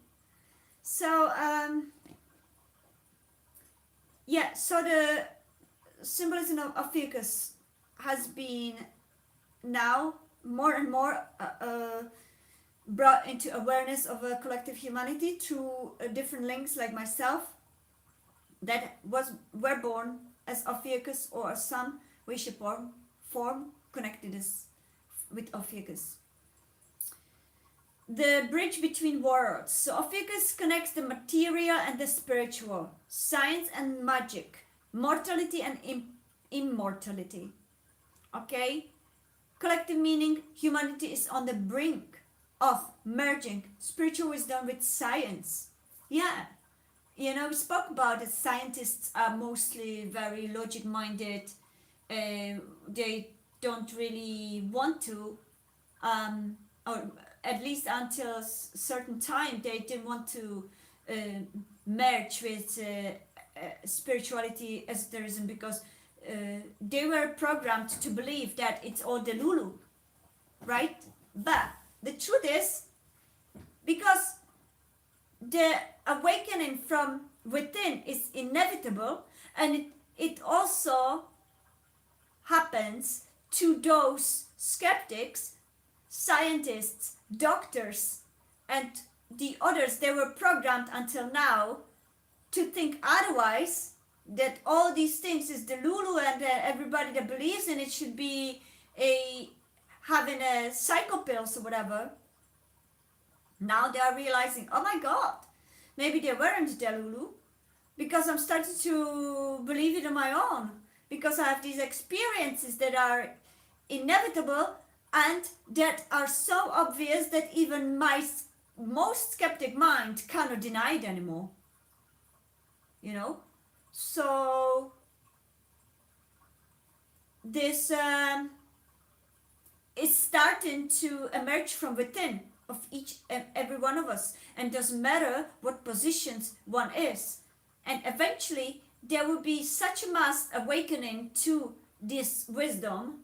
So yeah, so the symbolism of Ophiuchus has been now more and more brought into awareness of a collective humanity through different links, like myself, that were born as Ophiuchus or some way, shape, or form connected us with Ophiuchus. The bridge between worlds. So Ophiuchus connects the material and the spiritual, science and magic, mortality and immortality. Okay? Collective meaning, humanity is on the brink of merging spiritual wisdom with science. Yeah, we spoke about it. Scientists are mostly very logic-minded. They don't really want to, or at least until a certain time, they didn't want to merge with spirituality, esotericism, because they were programmed to believe that it's all delulu, right? But the truth is, because the awakening from within is inevitable, and it also happens to those skeptics, scientists, doctors, and the others. They were programmed until now to think otherwise, that all these things is the Lulu, and everybody that believes in it should be a having a psycho pills or whatever. Now they are realizing, oh my god, maybe they weren't Delulu, because I'm starting to believe it on my own, because I have these experiences that are inevitable and that are so obvious that even my most skeptic mind cannot deny it anymore. You know? So this is starting to emerge from within of each and every one of us, and doesn't matter what positions one is, and eventually there will be such a mass awakening to this wisdom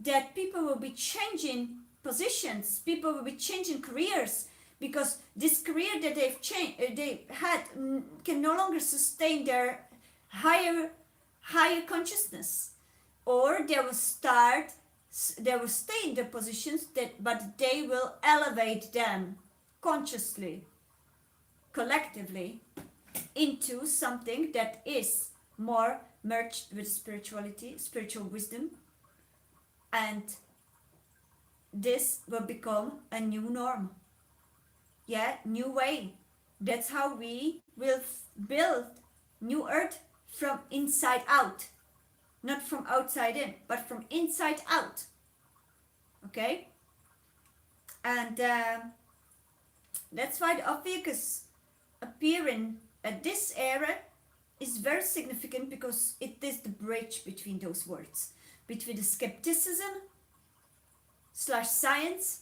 that people will be changing positions, people will be changing careers, because this career that they had can no longer sustain their higher consciousness, or they will stay in their positions, but they will elevate them consciously, collectively, into something that is more merged with spirituality, spiritual wisdom, and this will become a new norm. Yeah, new way. That's how we will build new earth from inside out, not from outside in, but from inside out. Okay, and that's why the Ophiuchus appearing at this era is very significant, because it is the bridge between those words, between the skepticism / science,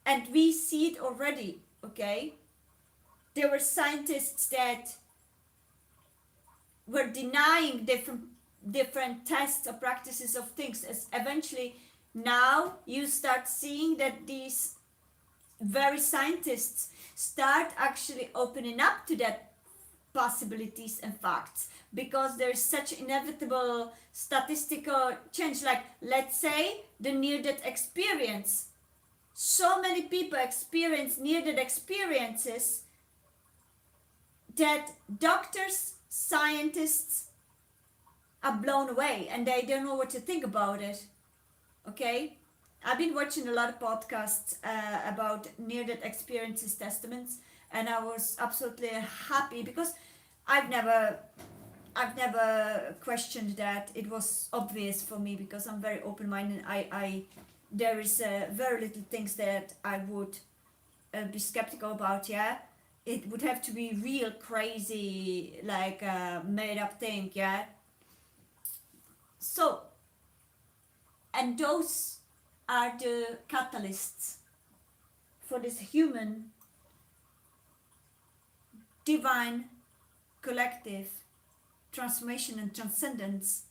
and we see it already. Okay, there were scientists that were denying different tests or practices of things, as eventually now you start seeing that these very scientists start actually opening up to that possibilities and facts, because there's such inevitable statistical change. Like, let's say the near-death experience, so many people experience near-death experiences that doctors, scientists are blown away and they don't know what to think about it. Okay, I've been watching a lot of podcasts about near-death experiences, testaments, and I was absolutely happy, because I've never questioned that. It was obvious for me, because I'm very open-minded. I there is very little things that I would be skeptical about. Yeah, it would have to be real crazy, like made up thing. Yeah. So, and those are the catalysts for this human, divine, collective transformation and transcendence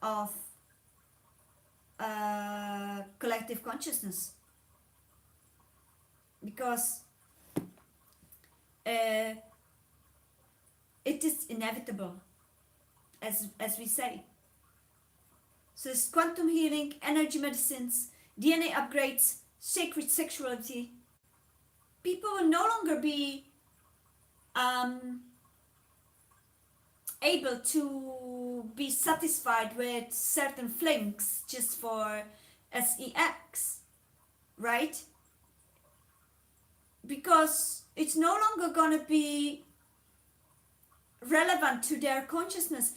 of collective consciousness, because it is inevitable, as we say. So it's quantum healing, energy medicines, DNA upgrades, sacred sexuality. People will no longer be able to be satisfied with certain flings just for sex, right? Because it's no longer gonna be relevant to their consciousness.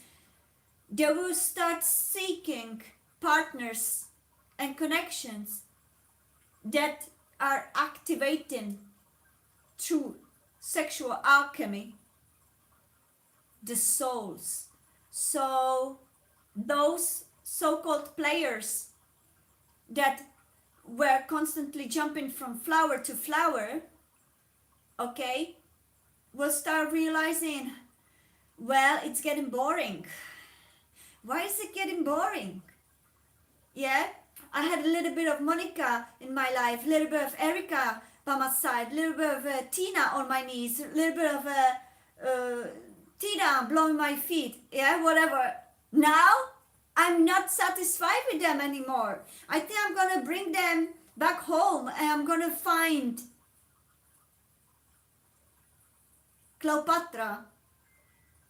They will start seeking partners and connections that are activating through sexual alchemy the souls. So those so-called players that were constantly jumping from flower to flower, okay, will start realizing, well, it's getting boring. Why is it getting boring? Yeah, I had a little bit of Monica in my life, a little bit of Erica by my side, a little bit of Tina on my knees, a little bit of Tina blowing my feet, yeah, whatever. Now, I'm not satisfied with them anymore. I think I'm gonna bring them back home, and I'm gonna find Cleopatra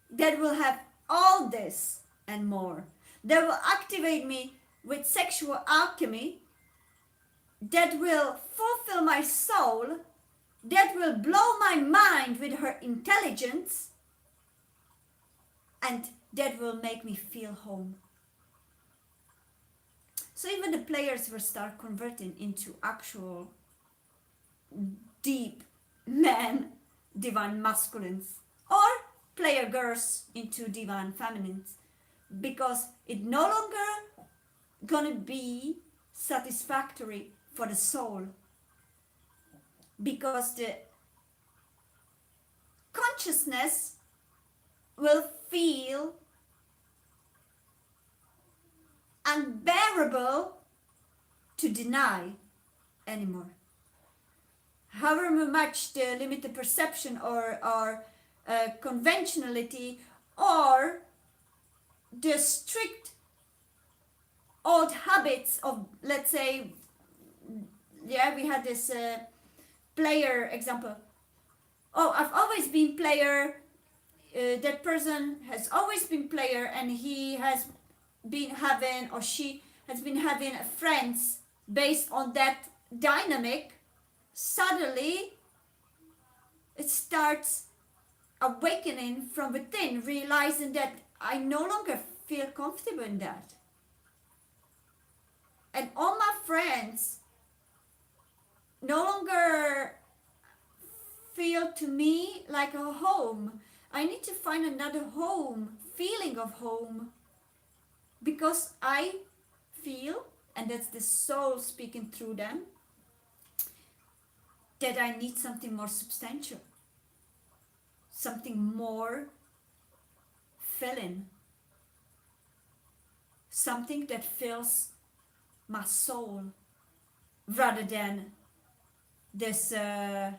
that will have all this and more, that will activate me with sexual alchemy, that will fulfill my soul, that will blow my mind with her intelligence, and that will make me feel home. So even the players will start converting into actual deep men, divine masculines, or player girls into divine feminines, because it no longer gonna be satisfactory for the soul, because the consciousness will feel unbearable to deny anymore. However much the limited perception or conventionality or the strict old habits of, let's say, yeah, we had this player example. Oh, I've always been player. That person has always been player, and he has been having, or she has been having friends based on that dynamic. Suddenly it starts awakening from within, realizing that I no longer feel comfortable in that, and all my friends no longer feel to me like a home. I need to find another home, feeling of home, because I feel, and that's the soul speaking through them, that I need something more substantial, something more filling, something that fills my soul, rather than this hi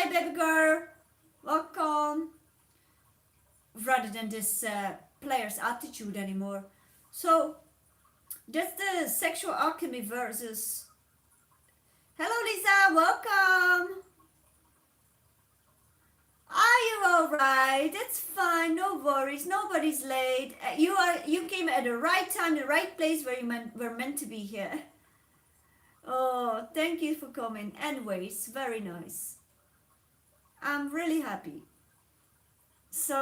baby girl, welcome, rather than this player's attitude anymore. So that's the sexual alchemy versus. Hello Lisa, welcome. Are you alright? That's fine, no worries, nobody's late. You came at the right time, the right place where you were meant to be here. Oh, thank you for coming. Anyways, very nice. I'm really happy. So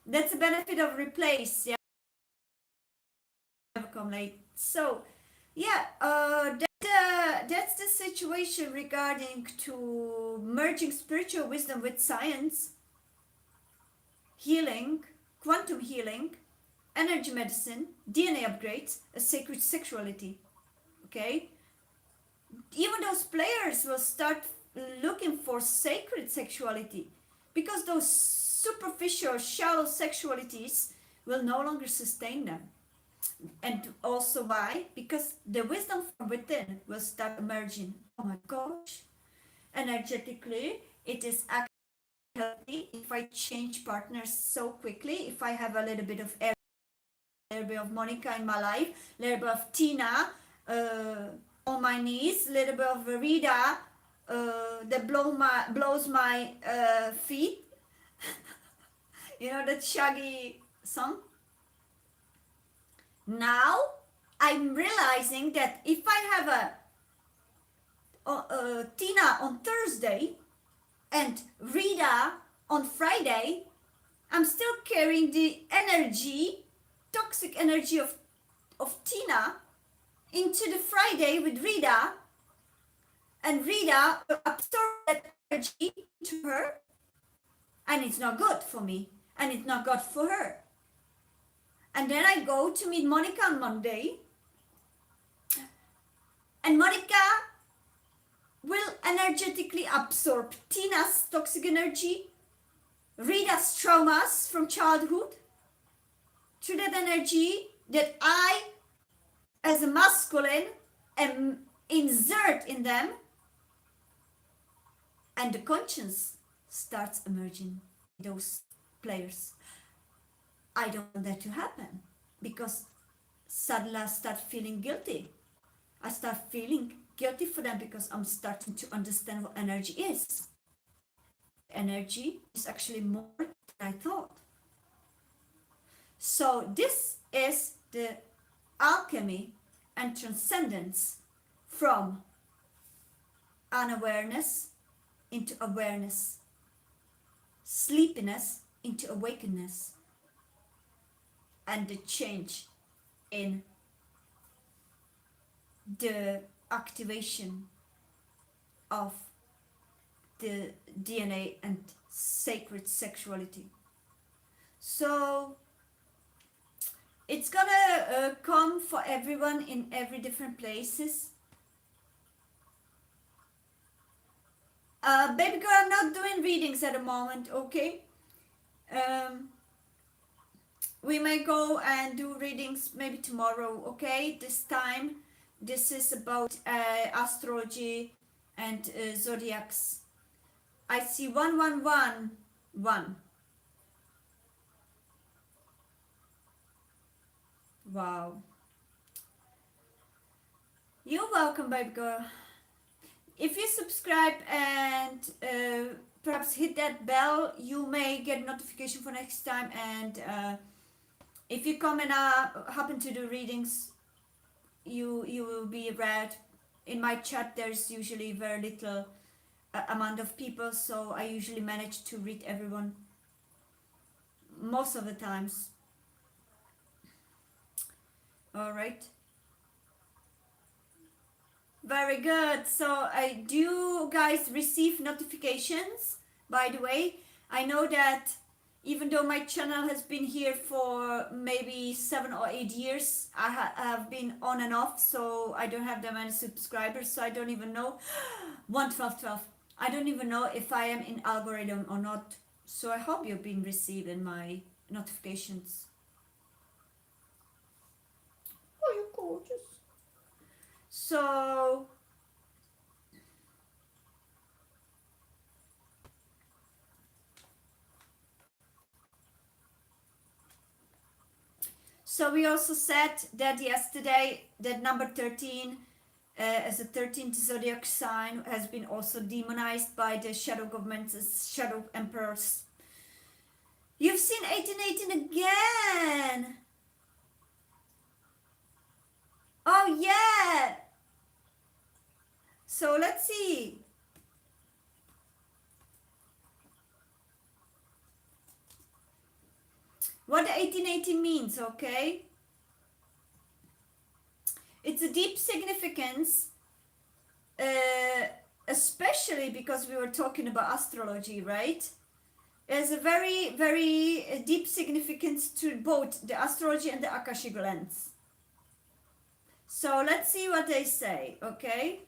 that's the benefit of replace. Yeah, never come late. So yeah, that's the situation regarding to merging spiritual wisdom with science, healing, quantum healing, energy medicine, DNA upgrades, a sacred sexuality. Okay, even those players will start looking for sacred sexuality, because those superficial, shallow sexualities will no longer sustain them. And also why? Because the wisdom from within will start emerging. Oh my gosh, energetically it is actually healthy if I change partners so quickly, if I have a little bit of a little bit of Monica in my life, a little bit of Tina on my knees, a little bit of Rita that blows my feet. You know that shaggy song? Now I'm realizing that if I have a Tina on Thursday and Rita on Friday, I'm still carrying the energy, toxic energy of Tina into the Friday with Rita, and Rita will absorb that energy into her, and it's not good for me, and it's not good for her. And then I go to meet Monica on Monday, and Monica will energetically absorb Tina's toxic energy, Rita's traumas from childhood, to that energy that I, as a masculine, am insert in them, and the conscience starts emerging in those players. I don't want that to happen, because suddenly I start feeling guilty. I start feeling guilty for them because I'm starting to understand what energy is. energy is actually more than I thought. So this is the alchemy and transcendence from unawareness into awareness, sleepiness into awakeness, and the change in the activation of the DNA and sacred sexuality. So it's gonna come for everyone in every different places. Baby girl, I'm not doing readings at the moment, okay? Um, we may go and do readings maybe tomorrow, okay? This time, this is about astrology and zodiacs. I see 1111. Wow. You're welcome, baby girl. If you subscribe and perhaps hit that bell, you may get notification for next time. And if you come and happen to do readings, you will be read. In my chat, there's usually very little amount of people, so I usually manage to read everyone most of the times. All right. Very good. So do you guys receive notifications? By the way, I know that even though my channel has been here for maybe 7 or 8 years, I have been on and off, so I don't have that many subscribers, so I don't even know. 11212. I don't even know if I am in algorithm or not. So I hope you've been receiving my notifications. Oh, you're gorgeous. So we also said that yesterday that number 13 as a 13th zodiac sign has been also demonized by the shadow governments as shadow emperors. You've seen 1818 again. Oh yeah. So let's see. What 1818 means, okay? It's a deep significance, especially because we were talking about astrology, right? There's a very, very deep significance to both the astrology and the Akashic lens. So let's see what they say, okay?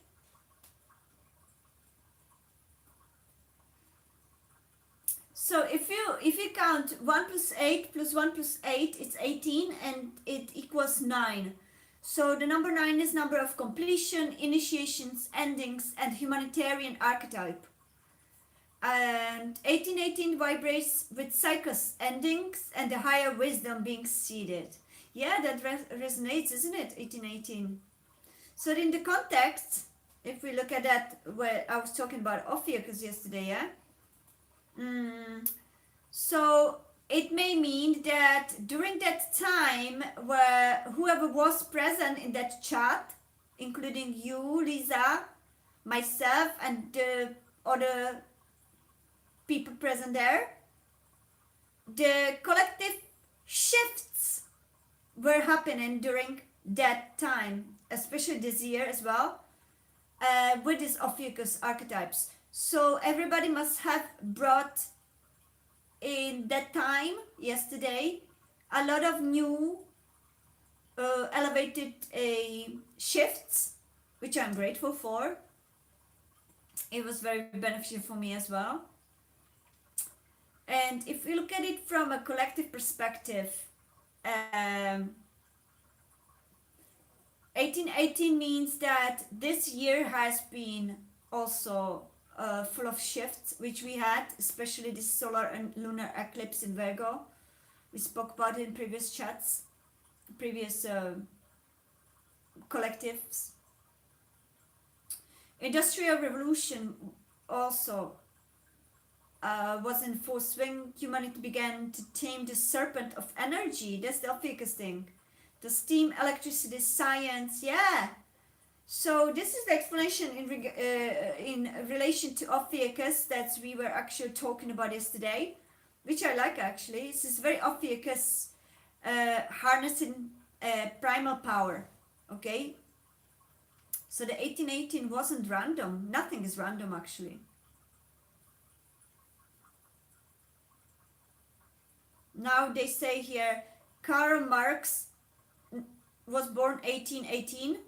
So if you count 1 plus 8 plus 1 plus 8, it's 18 and it equals 9. So the number 9 is number of completion, initiations, endings, and humanitarian archetype. And 1818 vibrates with cycles, endings, and the higher wisdom being seeded. Yeah, that resonates, isn't it? 1818. So in the context, if we look at that, where I was talking about Ophiuchus yesterday, yeah? So it may mean that during that time where whoever was present in that chat, including you, Lisa, myself, and the other people present there, the collective shifts were happening during that time, especially this year as well, with these Ophiuchus archetypes. So everybody must have brought in that time yesterday a lot of new elevated shifts, which I'm grateful for. It was very beneficial for me as well. And if we look at it from a collective perspective, 1818 means that this year has been also full of shifts, which we had, especially this solar and lunar eclipse in Virgo. We spoke about it in previous chats, previous collectives. Industrial revolution also was in full swing, humanity began to tame the serpent of energy. That's the obvious thing. The steam, electricity, science, yeah. So this is the explanation in relation to Ophiuchus that we were actually talking about yesterday, which I like actually. This is very Ophiuchus harnessing primal power. Okay, so the 1818 wasn't random. Nothing is random actually. Now they say here Karl Marx was born 1818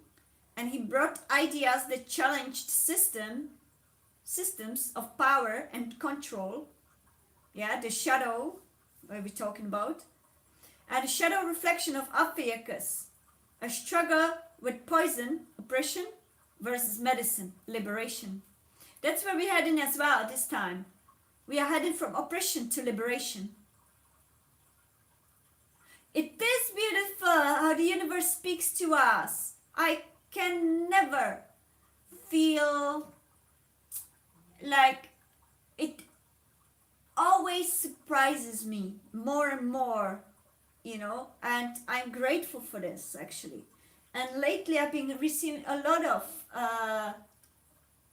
and he brought ideas that challenged systems of power and control. Yeah, the shadow we're talking about. And the shadow reflection of Ophiuchus, a struggle with poison, oppression versus medicine, liberation. That's where we're heading as well this time. We are heading from oppression to liberation. It is beautiful how the universe speaks to us. I can never feel like it always surprises me more and more, you know, and I'm grateful for this actually. And lately I've been receiving a lot of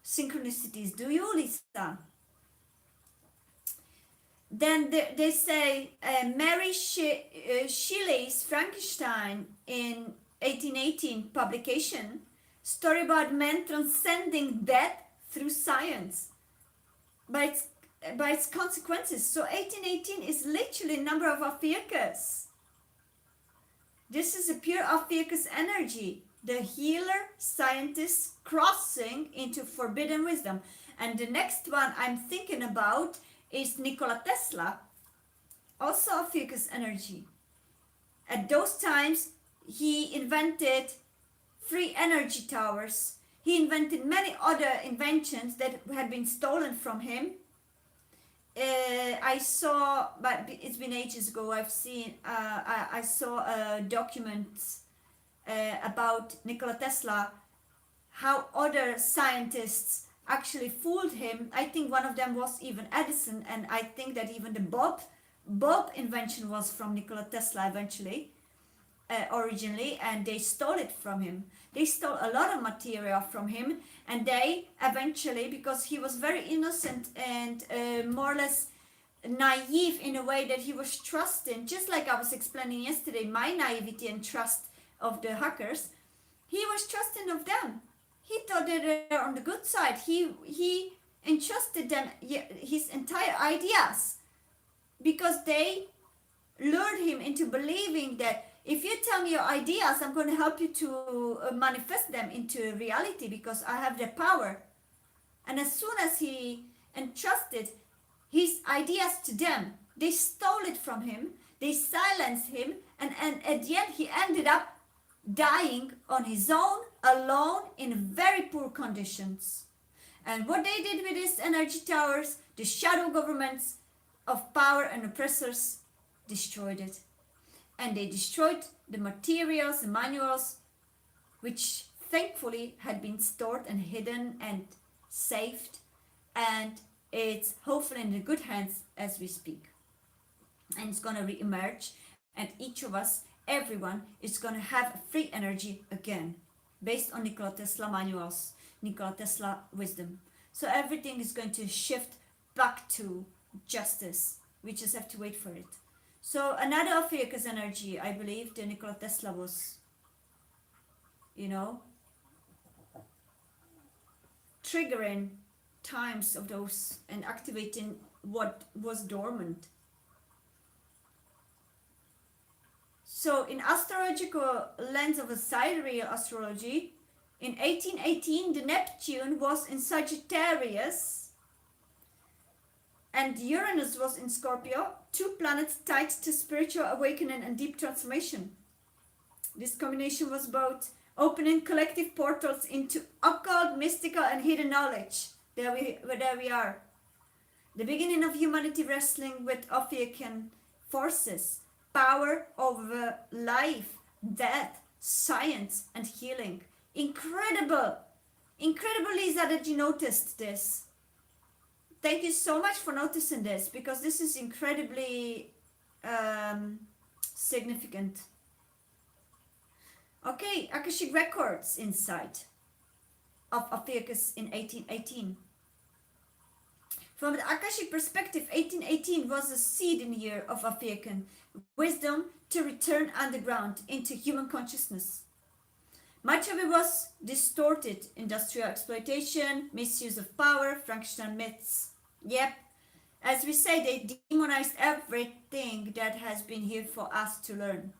synchronicities. Do you, Lisa? Then they say Mary Shelley's Frankenstein in 1818 publication, story about men transcending death through science by its consequences. So 1818 is literally a number of Ophiuchus. This is a pure Ophiuchus energy, the healer scientist crossing into forbidden wisdom. And the next one I'm thinking about is Nikola Tesla, also Ophiuchus energy. At those times, he invented free energy towers. He invented many other inventions that had been stolen from him. I saw, but it's been ages ago, I saw a document about Nikola Tesla, how other scientists actually fooled him. I think one of them was even Edison, and I think that even the bulb invention was from Nikola Tesla eventually, originally, and they stole it from him. They stole a lot of material from him, and they eventually, because he was very innocent and more or less naive in a way that he was trusting, just like I was explaining yesterday, my naivety and trust of the hackers, he was trusting of them. He thought that they were on the good side. He entrusted them his entire ideas because they lured him into believing that if you tell me your ideas, I'm going to help you to manifest them into reality because I have the power. And as soon as he entrusted his ideas to them, they stole it from him, they silenced him, and at the end he ended up dying on his own, alone, in very poor conditions. And what they did with these energy towers, the shadow governments of power and oppressors destroyed it. And they destroyed the materials, the manuals, which thankfully had been stored and hidden and saved. And it's hopefully in the good hands as we speak. And it's going to re-emerge. And each of us, everyone, is going to have free energy again, based on Nikola Tesla manuals, Nikola Tesla wisdom. So everything is going to shift back to justice. We just have to wait for it. So another Ophiuchus energy, I believe, the Nikola Tesla was, triggering times of those and activating what was dormant. So in astrological lens of a sidereal astrology, in 1818 the Neptune was in Sagittarius and Uranus was in Scorpio, two planets tied to spiritual awakening and deep transformation. This combination was both opening collective portals into occult, mystical and hidden knowledge. There we are. The beginning of humanity wrestling with Ophiuchian forces, power over life, death, science and healing. Incredible! Incredible, Lisa, that you noticed this. Thank you so much for noticing this, because this is incredibly significant. Okay, Akashic Records insight of Ophiuchus in 1818. From the Akashic perspective, 1818 was the seeding year of Ophiuchian wisdom to return underground into human consciousness. Much of it was distorted: industrial exploitation, misuse of power, Frankenstein myths. Yep, as we say, they demonized everything that has been here for us to learn.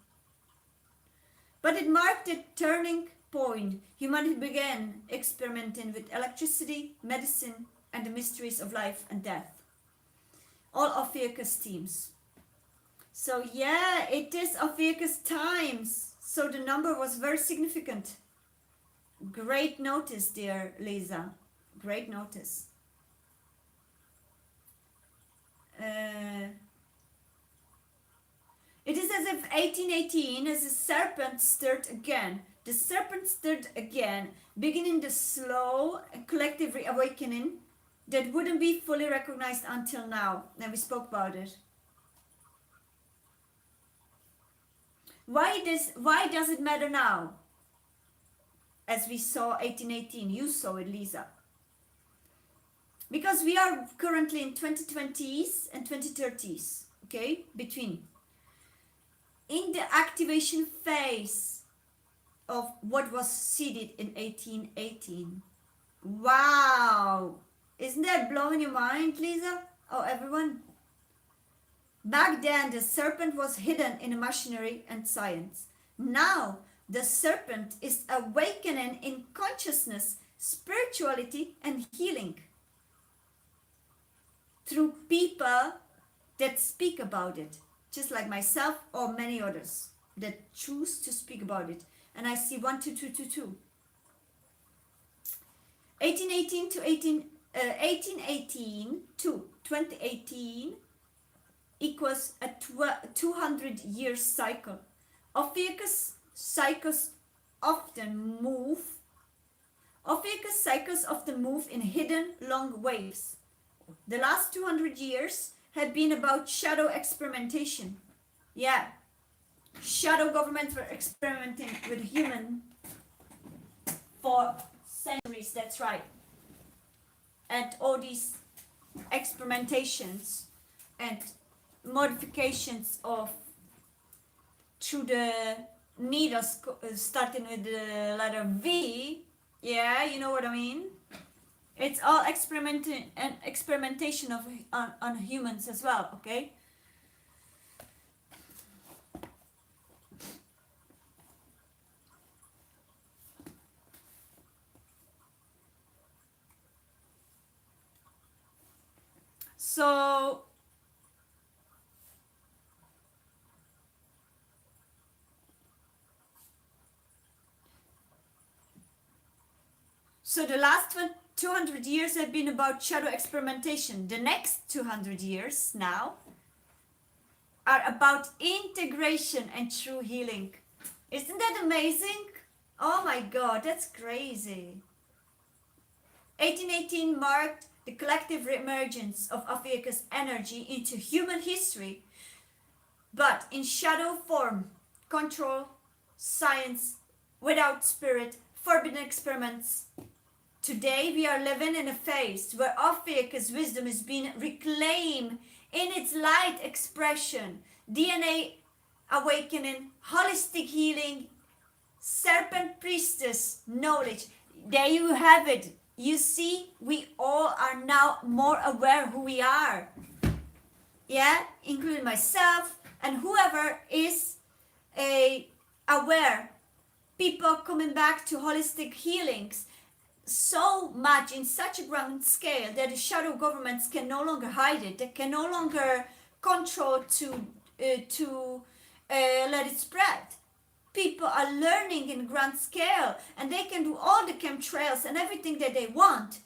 But it marked a turning point. Humanity began experimenting with electricity, medicine, and the mysteries of life and death. All Ophiuchus themes. So yeah, it is Ophiuchus times. So the number was very significant. Great notice, dear Lisa. Great notice. It is as if 1818, as the serpent stirred again. The serpent stirred again, beginning the slow collective reawakening that wouldn't be fully recognized until now. And we spoke about it. Why does it matter now? As we saw 1818, you saw it, Lisa. Because we are currently in 2020s and 2030s, okay, between. In the activation phase of what was seeded in 1818. Wow! Isn't that blowing your mind, Lisa? Oh, everyone? Back then, the serpent was hidden in machinery and science. Now, the serpent is awakening in consciousness, spirituality, and healing. Through people that speak about it, just like myself or many others that choose to speak about it. And I see 12222. 1818 to 1818 to 2018 equals a 200 year cycle. Ophiuchus cycles often move in hidden long waves. The last 200 years had been about shadow experimentation. Yeah, shadow governments were experimenting with human for centuries, that's right. And all these experimentations and modifications of through the needles starting with the letter V. Yeah, you know what I mean? It's all experimentation of on humans as well, okay? So the last 200 years have been about shadow experimentation. The next 200 years now are about integration and true healing. Isn't that amazing? Oh my god, that's crazy. 1818 marked the collective reemergence of Ophiuchus energy into human history, but in shadow form: control, science, without spirit, forbidden experiments. Today we are living in a phase where Ophiuchus wisdom is being reclaimed in its light expression: DNA awakening, holistic healing, serpent priestess knowledge. There you have it. You see, we all are now more aware who we are. Yeah, including myself and whoever is aware. People coming back to holistic healings so much in such a grand scale that the shadow governments can no longer hide it. They can no longer control to let it spread. People are learning in grand scale, and they can do all the chemtrails and everything that they want.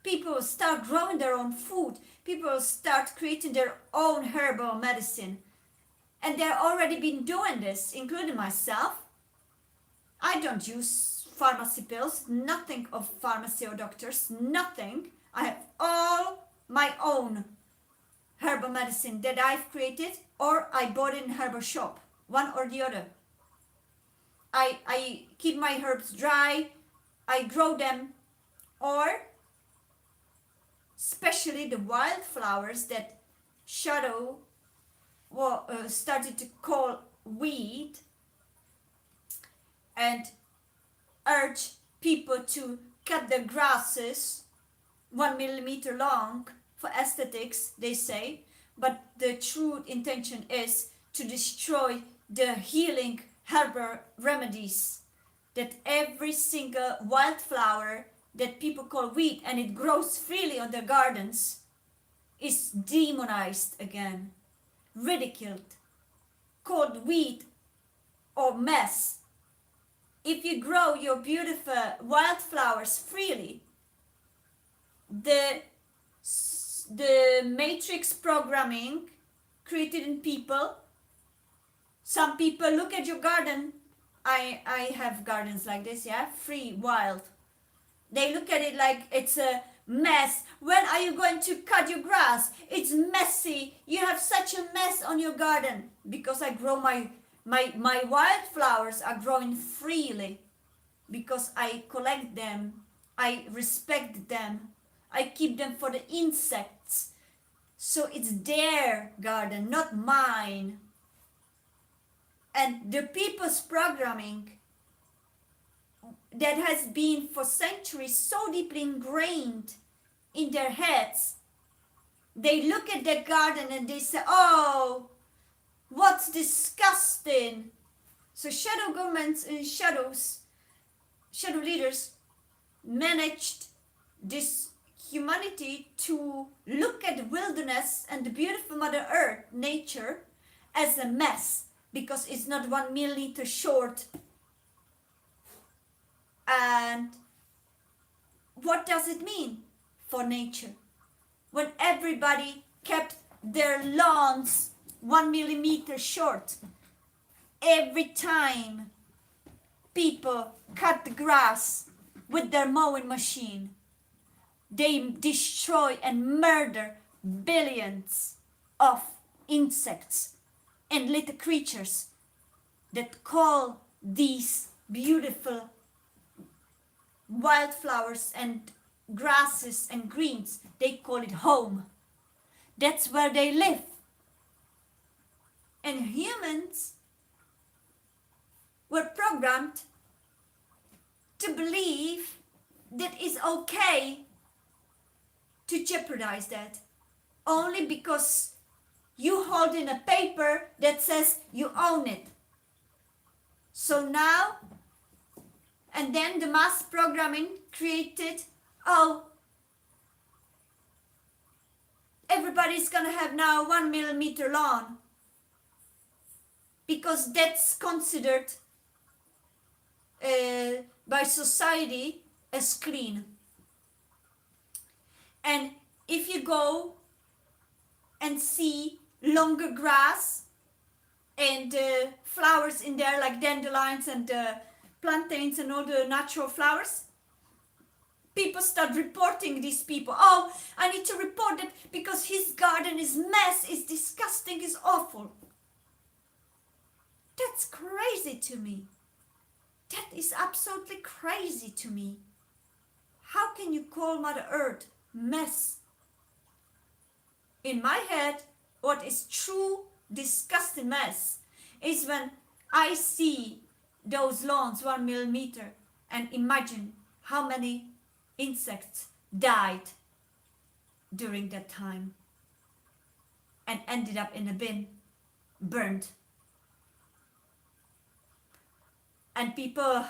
People will start growing their own food. People will start creating their own herbal medicine. And they're already been doing this, including myself. I don't use pharmacy pills, nothing of pharmacy or doctors, nothing. I have all my own herbal medicine that I've created, or I bought it in herbal shop, one or the other. I keep my herbs dry, I grow them, or especially the wildflowers that Shadow started to call weed, and urge people to cut their grasses 1 millimeter long for aesthetics, they say, but the true intention is to destroy the healing herbal remedies that every single wildflower that people call weed and it grows freely on their gardens is demonized again, ridiculed, called weed or mess. If you grow your beautiful wildflowers freely, the matrix programming created in people, some people look at your garden, I have gardens like this, yeah, free, wild. They look at it like it's a mess. When are you going to cut your grass? It's messy. You have such a mess on your garden. Because I grow my wildflowers are growing freely. Because I collect them. I respect them. I keep them for the insects. So it's their garden, not mine. And the people's programming that has been for centuries so deeply ingrained in their heads, they look at their garden and they say, oh, what's disgusting. So shadow governments and shadow leaders managed this humanity to look at the wilderness and the beautiful Mother Earth, nature, as a mess, because it's not 1 millimeter short. And what does it mean for nature? When everybody kept their lawns 1 millimeter short, every time people cut the grass with their mowing machine, they destroy and murder billions of insects and little creatures that call these beautiful wildflowers and grasses and greens, they call it home. That's where they live. And humans were programmed to believe that it's okay to jeopardize that, only because you hold in a paper that says you own it. So now, and then the mass programming created, oh, everybody's gonna have now 1 millimeter lawn, because that's considered by society as clean. And if you go and see longer grass and flowers in there like dandelions and plantains and all the natural flowers, people start reporting these people. Oh, I need to report it because his garden is mess, is disgusting, is awful. That's crazy to me. That is absolutely crazy to me. How can you call Mother Earth mess? In my head, what is true disgusting mess is when I see those lawns 1 millimeter and imagine how many insects died during that time and ended up in a bin, burned. And people,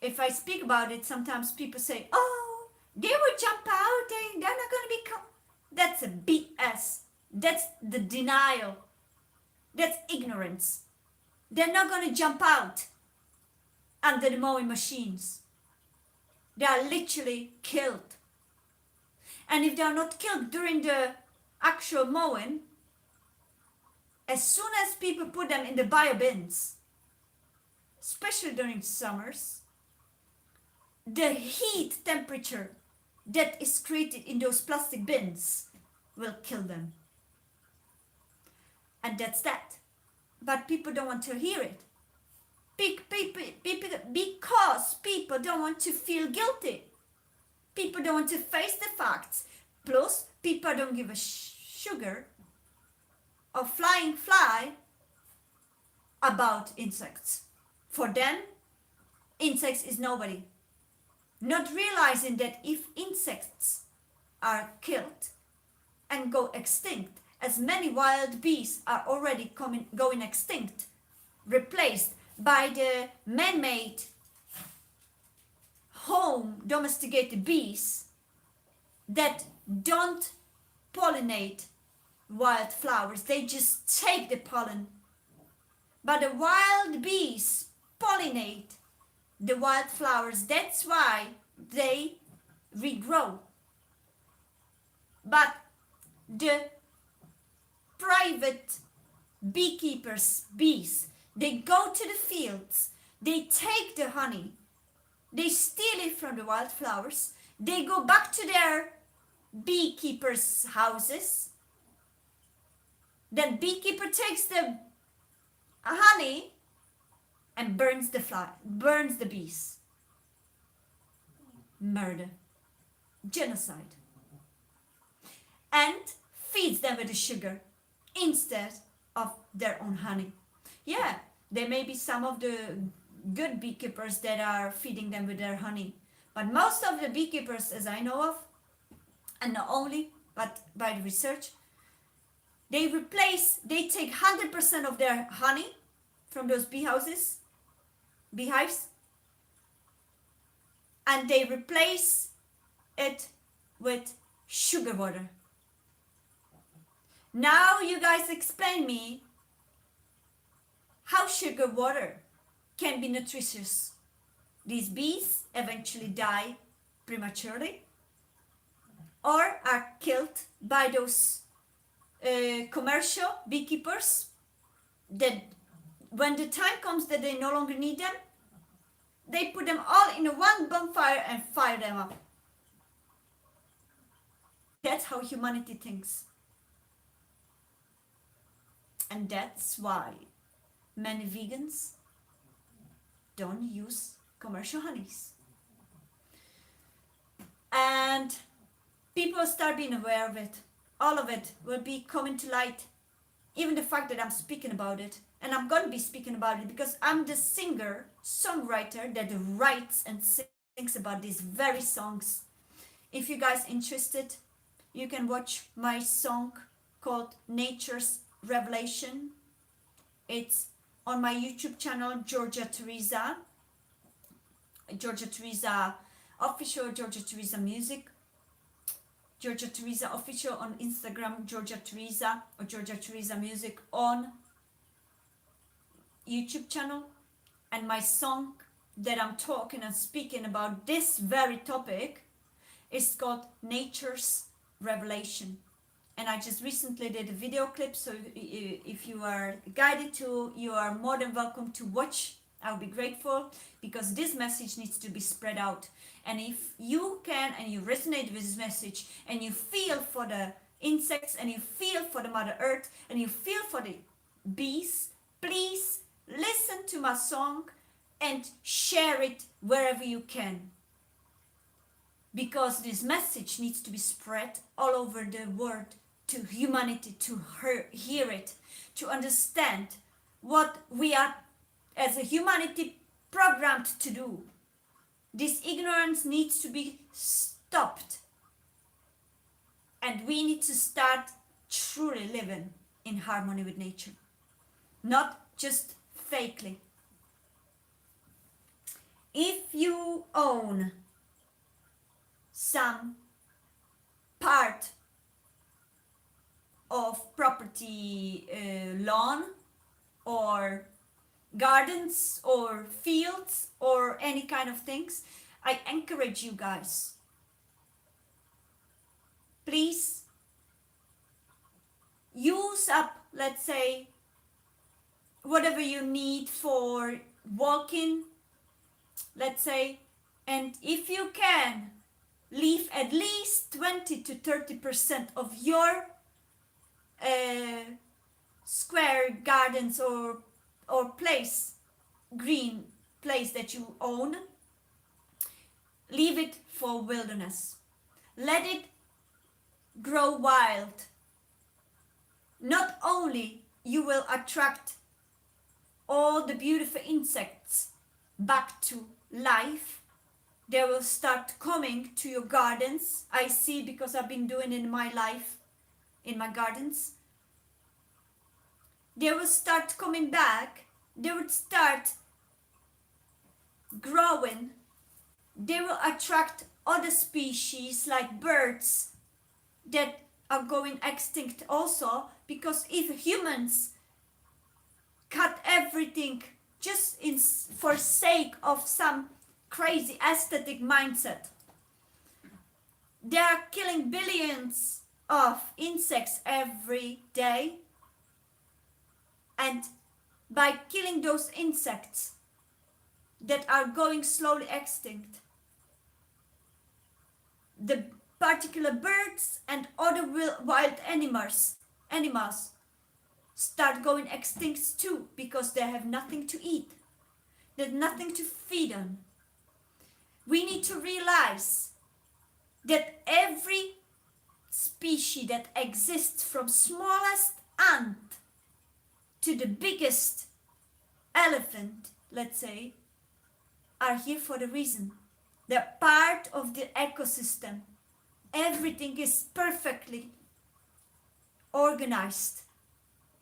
if I speak about it, sometimes people say, oh, they will jump out, they're not going to be... That's a BS. That's the denial. That's ignorance. They're not going to jump out under the mowing machines. They are literally killed. And if they are not killed during the actual mowing, as soon as people put them in the bio bins, especially during summers, the heat temperature that is created in those plastic bins will kill them. And that's that. But people don't want to hear it. Because people don't want to feel guilty. People don't want to face the facts. Plus, people don't give a sugar or flying fly about insects. For them, insects is nobody. Not realizing that if insects are killed and go extinct, as many wild bees are already going extinct, replaced by the man-made home domesticated bees that don't pollinate wildflowers, they just take the pollen. But the wild bees pollinate the wildflowers, that's why they regrow. But the private beekeepers, bees, they go to the fields, they take the honey, they steal it from the wildflowers, they go back to their beekeepers' houses, then beekeeper takes the honey and burns the bees. Murder, genocide, and feeds them with the sugar instead of their own honey. Yeah, there may be some of the good beekeepers that are feeding them with their honey, but most of the beekeepers, as I know of, and not only, but by the research, they take 100% of their honey from those beehives, and they replace it with sugar water. Now you guys explain me how sugar water can be nutritious. These bees eventually die prematurely or are killed by those commercial beekeepers that when the time comes that they no longer need them, they put them all in a one bonfire and fire them up. That's how humanity thinks. And that's why many vegans don't use commercial honeys. And people start being aware of it. All of it will be coming to light. Even the fact that I'm speaking about it. And I'm going to be speaking about it because I'm the singer, songwriter that writes and sings about these very songs. If you guys interested, you can watch my song called Nature's Revelation. It's on my YouTube channel, Georgia Teresa Official, Georgia Teresa Music, Georgia Teresa Official on Instagram, Georgia Teresa or Georgia Teresa Music on YouTube channel. And my song that I'm talking and speaking about this very topic is called Nature's Revelation. And I just recently did a video clip, so if you are guided to, you are more than welcome to watch. I'll be grateful because this message needs to be spread out. And if you can and you resonate with this message and you feel for the insects and you feel for the Mother Earth and you feel for the bees, please listen to my song and share it wherever you can. Because this message needs to be spread all over the world to humanity to hear it, to understand what we are as a humanity programmed to do. This ignorance needs to be stopped. And we need to start truly living in harmony with nature. Not just fakely. If you own some part of property, lawn or gardens or fields or any kind of things, I encourage you guys, please use up, let's say, whatever you need for walking, let's say, and if you can, leave at least 20 to 30% of your square gardens or place, green place that you own, leave it for wilderness. Let it grow wild. Not only you will attract all the beautiful insects back to life, they will start coming to your gardens. I see, because I've been doing it in my life, in my gardens. They will start coming back. They will start growing. They will attract other species like birds that are going extinct also, because if humans cut everything just for sake of some crazy aesthetic mindset, they are killing billions of insects every day, and by killing those insects that are going slowly extinct, the particular birds and other wild animals start going extinct too, because they have nothing to eat. There's nothing to feed on. We need to realize that every species that exists, from smallest ant to the biggest elephant, let's say, are here for a reason. They're part of the ecosystem. Everything is perfectly organized,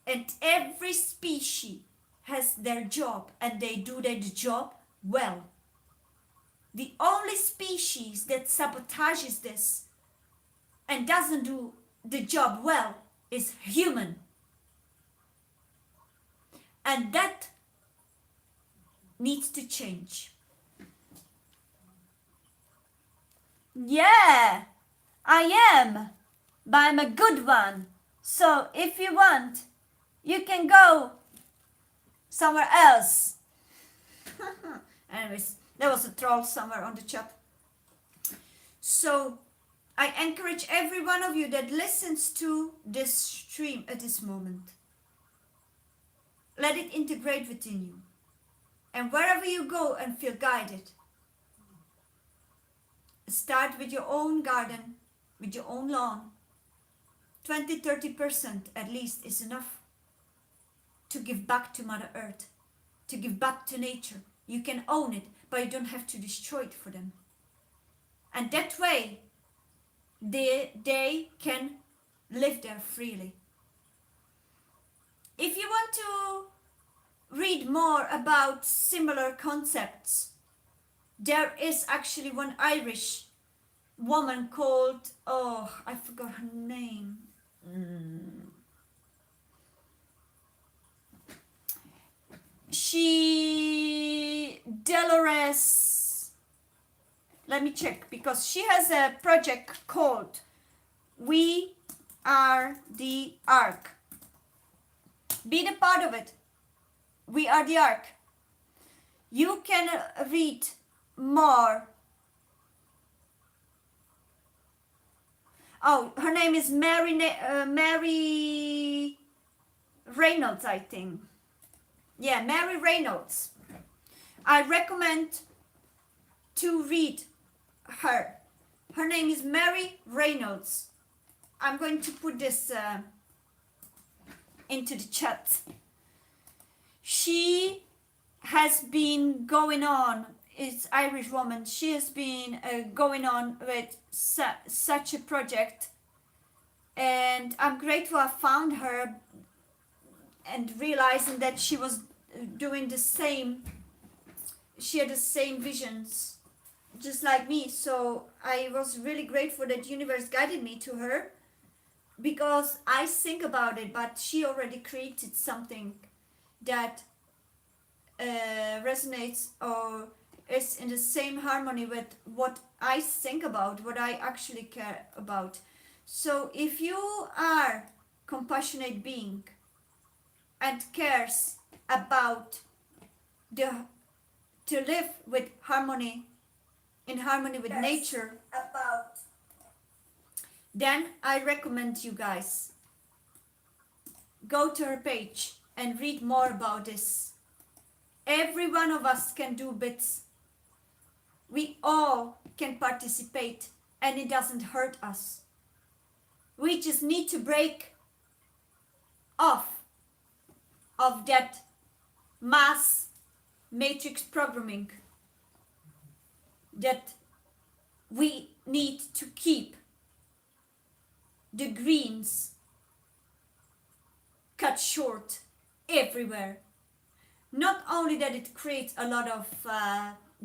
and every species has their job, and they do their job well. The only species that sabotages this and doesn't do the job well is human. And that needs to change. Yeah, I am, but I'm a good one. So if you want, you can go somewhere else. Anyways, there was a troll somewhere on the chat. So I encourage every one of you that listens to this stream at this moment, let it integrate within you. And wherever you go and feel guided, start with your own garden, with your own lawn. 20-30% at least is enough to give back to Mother Earth, to give back to nature. You can own it, but you don't have to destroy it for them. And that way, they can live there freely. If you want to read more about similar concepts, there is actually one Irish woman called, oh, I forgot her name. Dolores, let me check, because she has a project called We Are the Ark. Be the part of it. We are the Ark. You can read more. Oh, her name is Mary Reynolds, I think. Yeah, Mary Reynolds. I recommend to read her. Her name is Mary Reynolds. I'm going to put this into the chat. She has been going on, it's Irish woman, she has been going on with such a project, and I'm grateful I found her, and realizing that she was doing the same, she had the same visions just like me. So I was really grateful that the universe guided me to her, because I think about it, but she already created something that resonates or is in the same harmony with what I think about, what I actually care about. So if you are compassionate being and cares about to live with harmony in harmony with nature, about then I recommend you guys go to her page and read more about this. Every one of us can do bits. We all can participate and it doesn't hurt us. We just need to break off of that mass matrix programming that we need to keep the greens cut short everywhere. Not only that it creates a lot of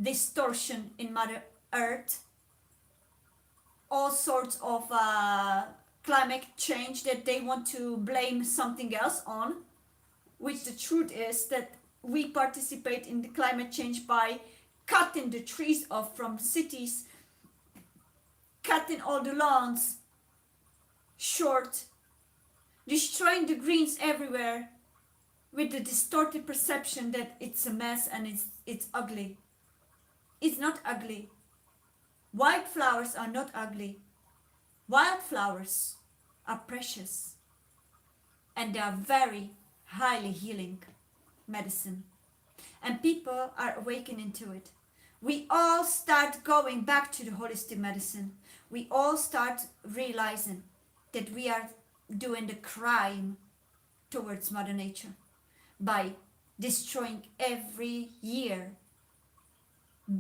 distortion in Mother Earth, all sorts of climate change that they want to blame something else on, which the truth is that we participate in the climate change by cutting the trees off from cities, cutting all the lawns short, destroying the greens everywhere with the distorted perception that it's a mess and it's ugly. It's not ugly. Wildflowers are not ugly. Wildflowers are precious and they are very highly healing medicine. And people are awakening to it. We all start going back to the holistic medicine. We all start realizing that we are doing the crime towards Mother Nature by destroying every year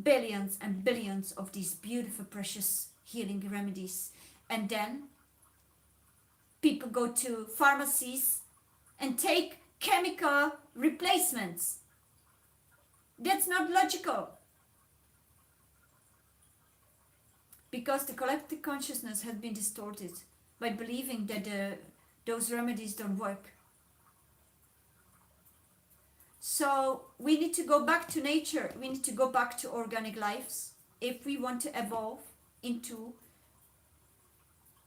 billions and billions of these beautiful, precious healing remedies. And then people go to pharmacies and take chemical replacements. That's not logical. Because the collective consciousness has been distorted by believing that those remedies don't work. So we need to go back to nature. We need to go back to organic lives if we want to evolve into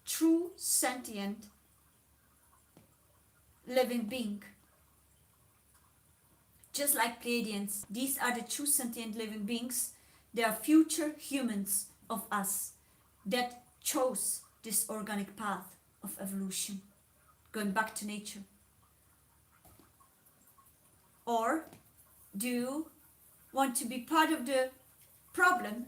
true sentient living being. Just like Pleiadians, these are the true sentient living beings. They are future humans of us that chose this organic path of evolution, going back to nature. Or do you want to be part of the problem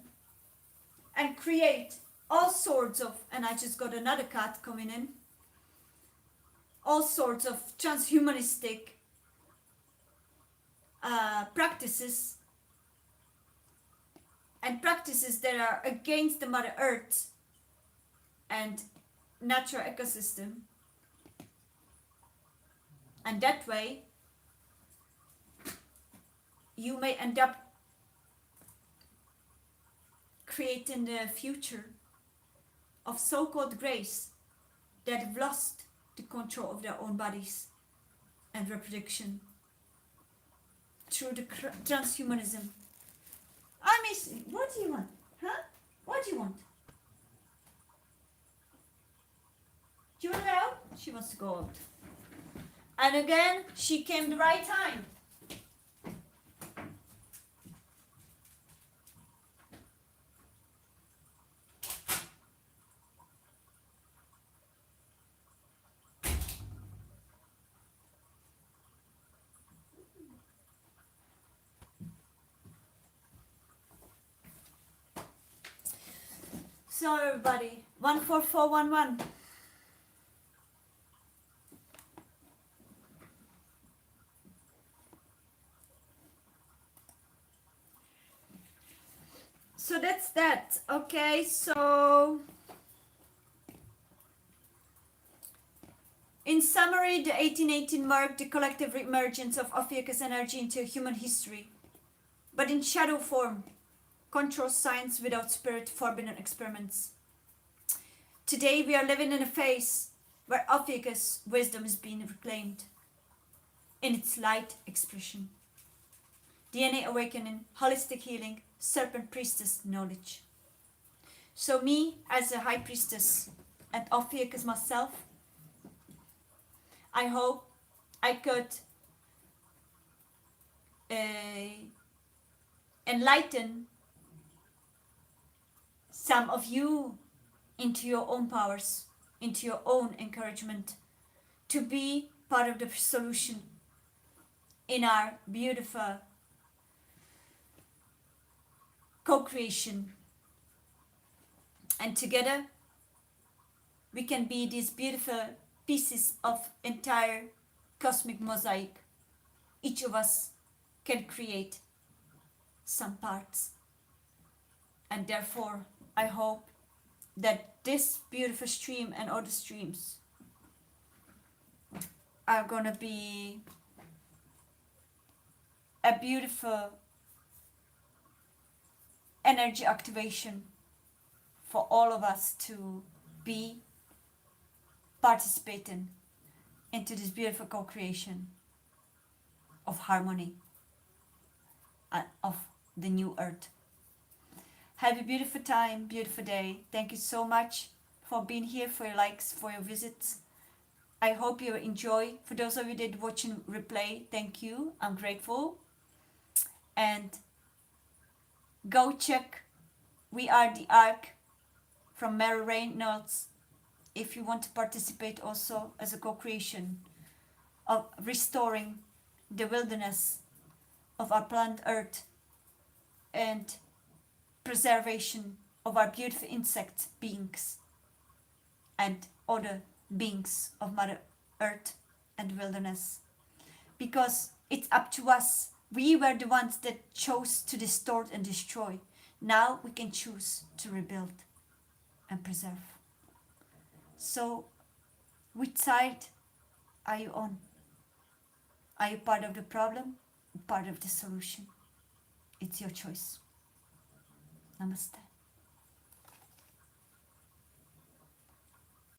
and create all sorts of, and I just got another cat coming in, all sorts of transhumanistic practices and practices that are against the Mother Earth and natural ecosystem, and that way you may end up creating the future of so-called grace that have lost the control of their own bodies and reproduction through the transhumanism. I miss. What do you want? Huh? What do you want? Do you want to go out? She wants to go out. And again, she came the right time. So everybody, 14411. So that's that. Okay, so in summary, the 1818 marked the collective emergence of Ophiuchus energy into human history, but in shadow form, control science without spirit, forbidden experiments. Today we are living in a phase where Ophiuchus wisdom is being reclaimed in its light expression. DNA awakening, holistic healing, serpent priestess knowledge. So me, as a high priestess and Ophiuchus myself, I hope I could enlighten some of you into your own powers, into your own encouragement to be part of the solution in our beautiful co-creation. And together we can be these beautiful pieces of entire cosmic mosaic. Each of us can create some parts. And therefore, I hope that this beautiful stream and other streams are gonna be a beautiful energy activation for all of us to be participating into this beautiful co-creation of harmony and of the new earth. Have a beautiful time, beautiful day. Thank you so much for being here, for your likes, for your visits. I hope you enjoy. For those of you that watching replay, thank you. I'm grateful. And go check We Are the Ark from Mary Reynolds if you want to participate also as a co-creation of restoring the wilderness of our planet Earth and preservation of our beautiful insect beings and other beings of Mother Earth and wilderness. Because it's up to us. We were the ones that chose to distort and destroy. Now we can choose to rebuild and preserve. So, which side are you on? Are you part of the problem or part of the solution? It's your choice. Namaste.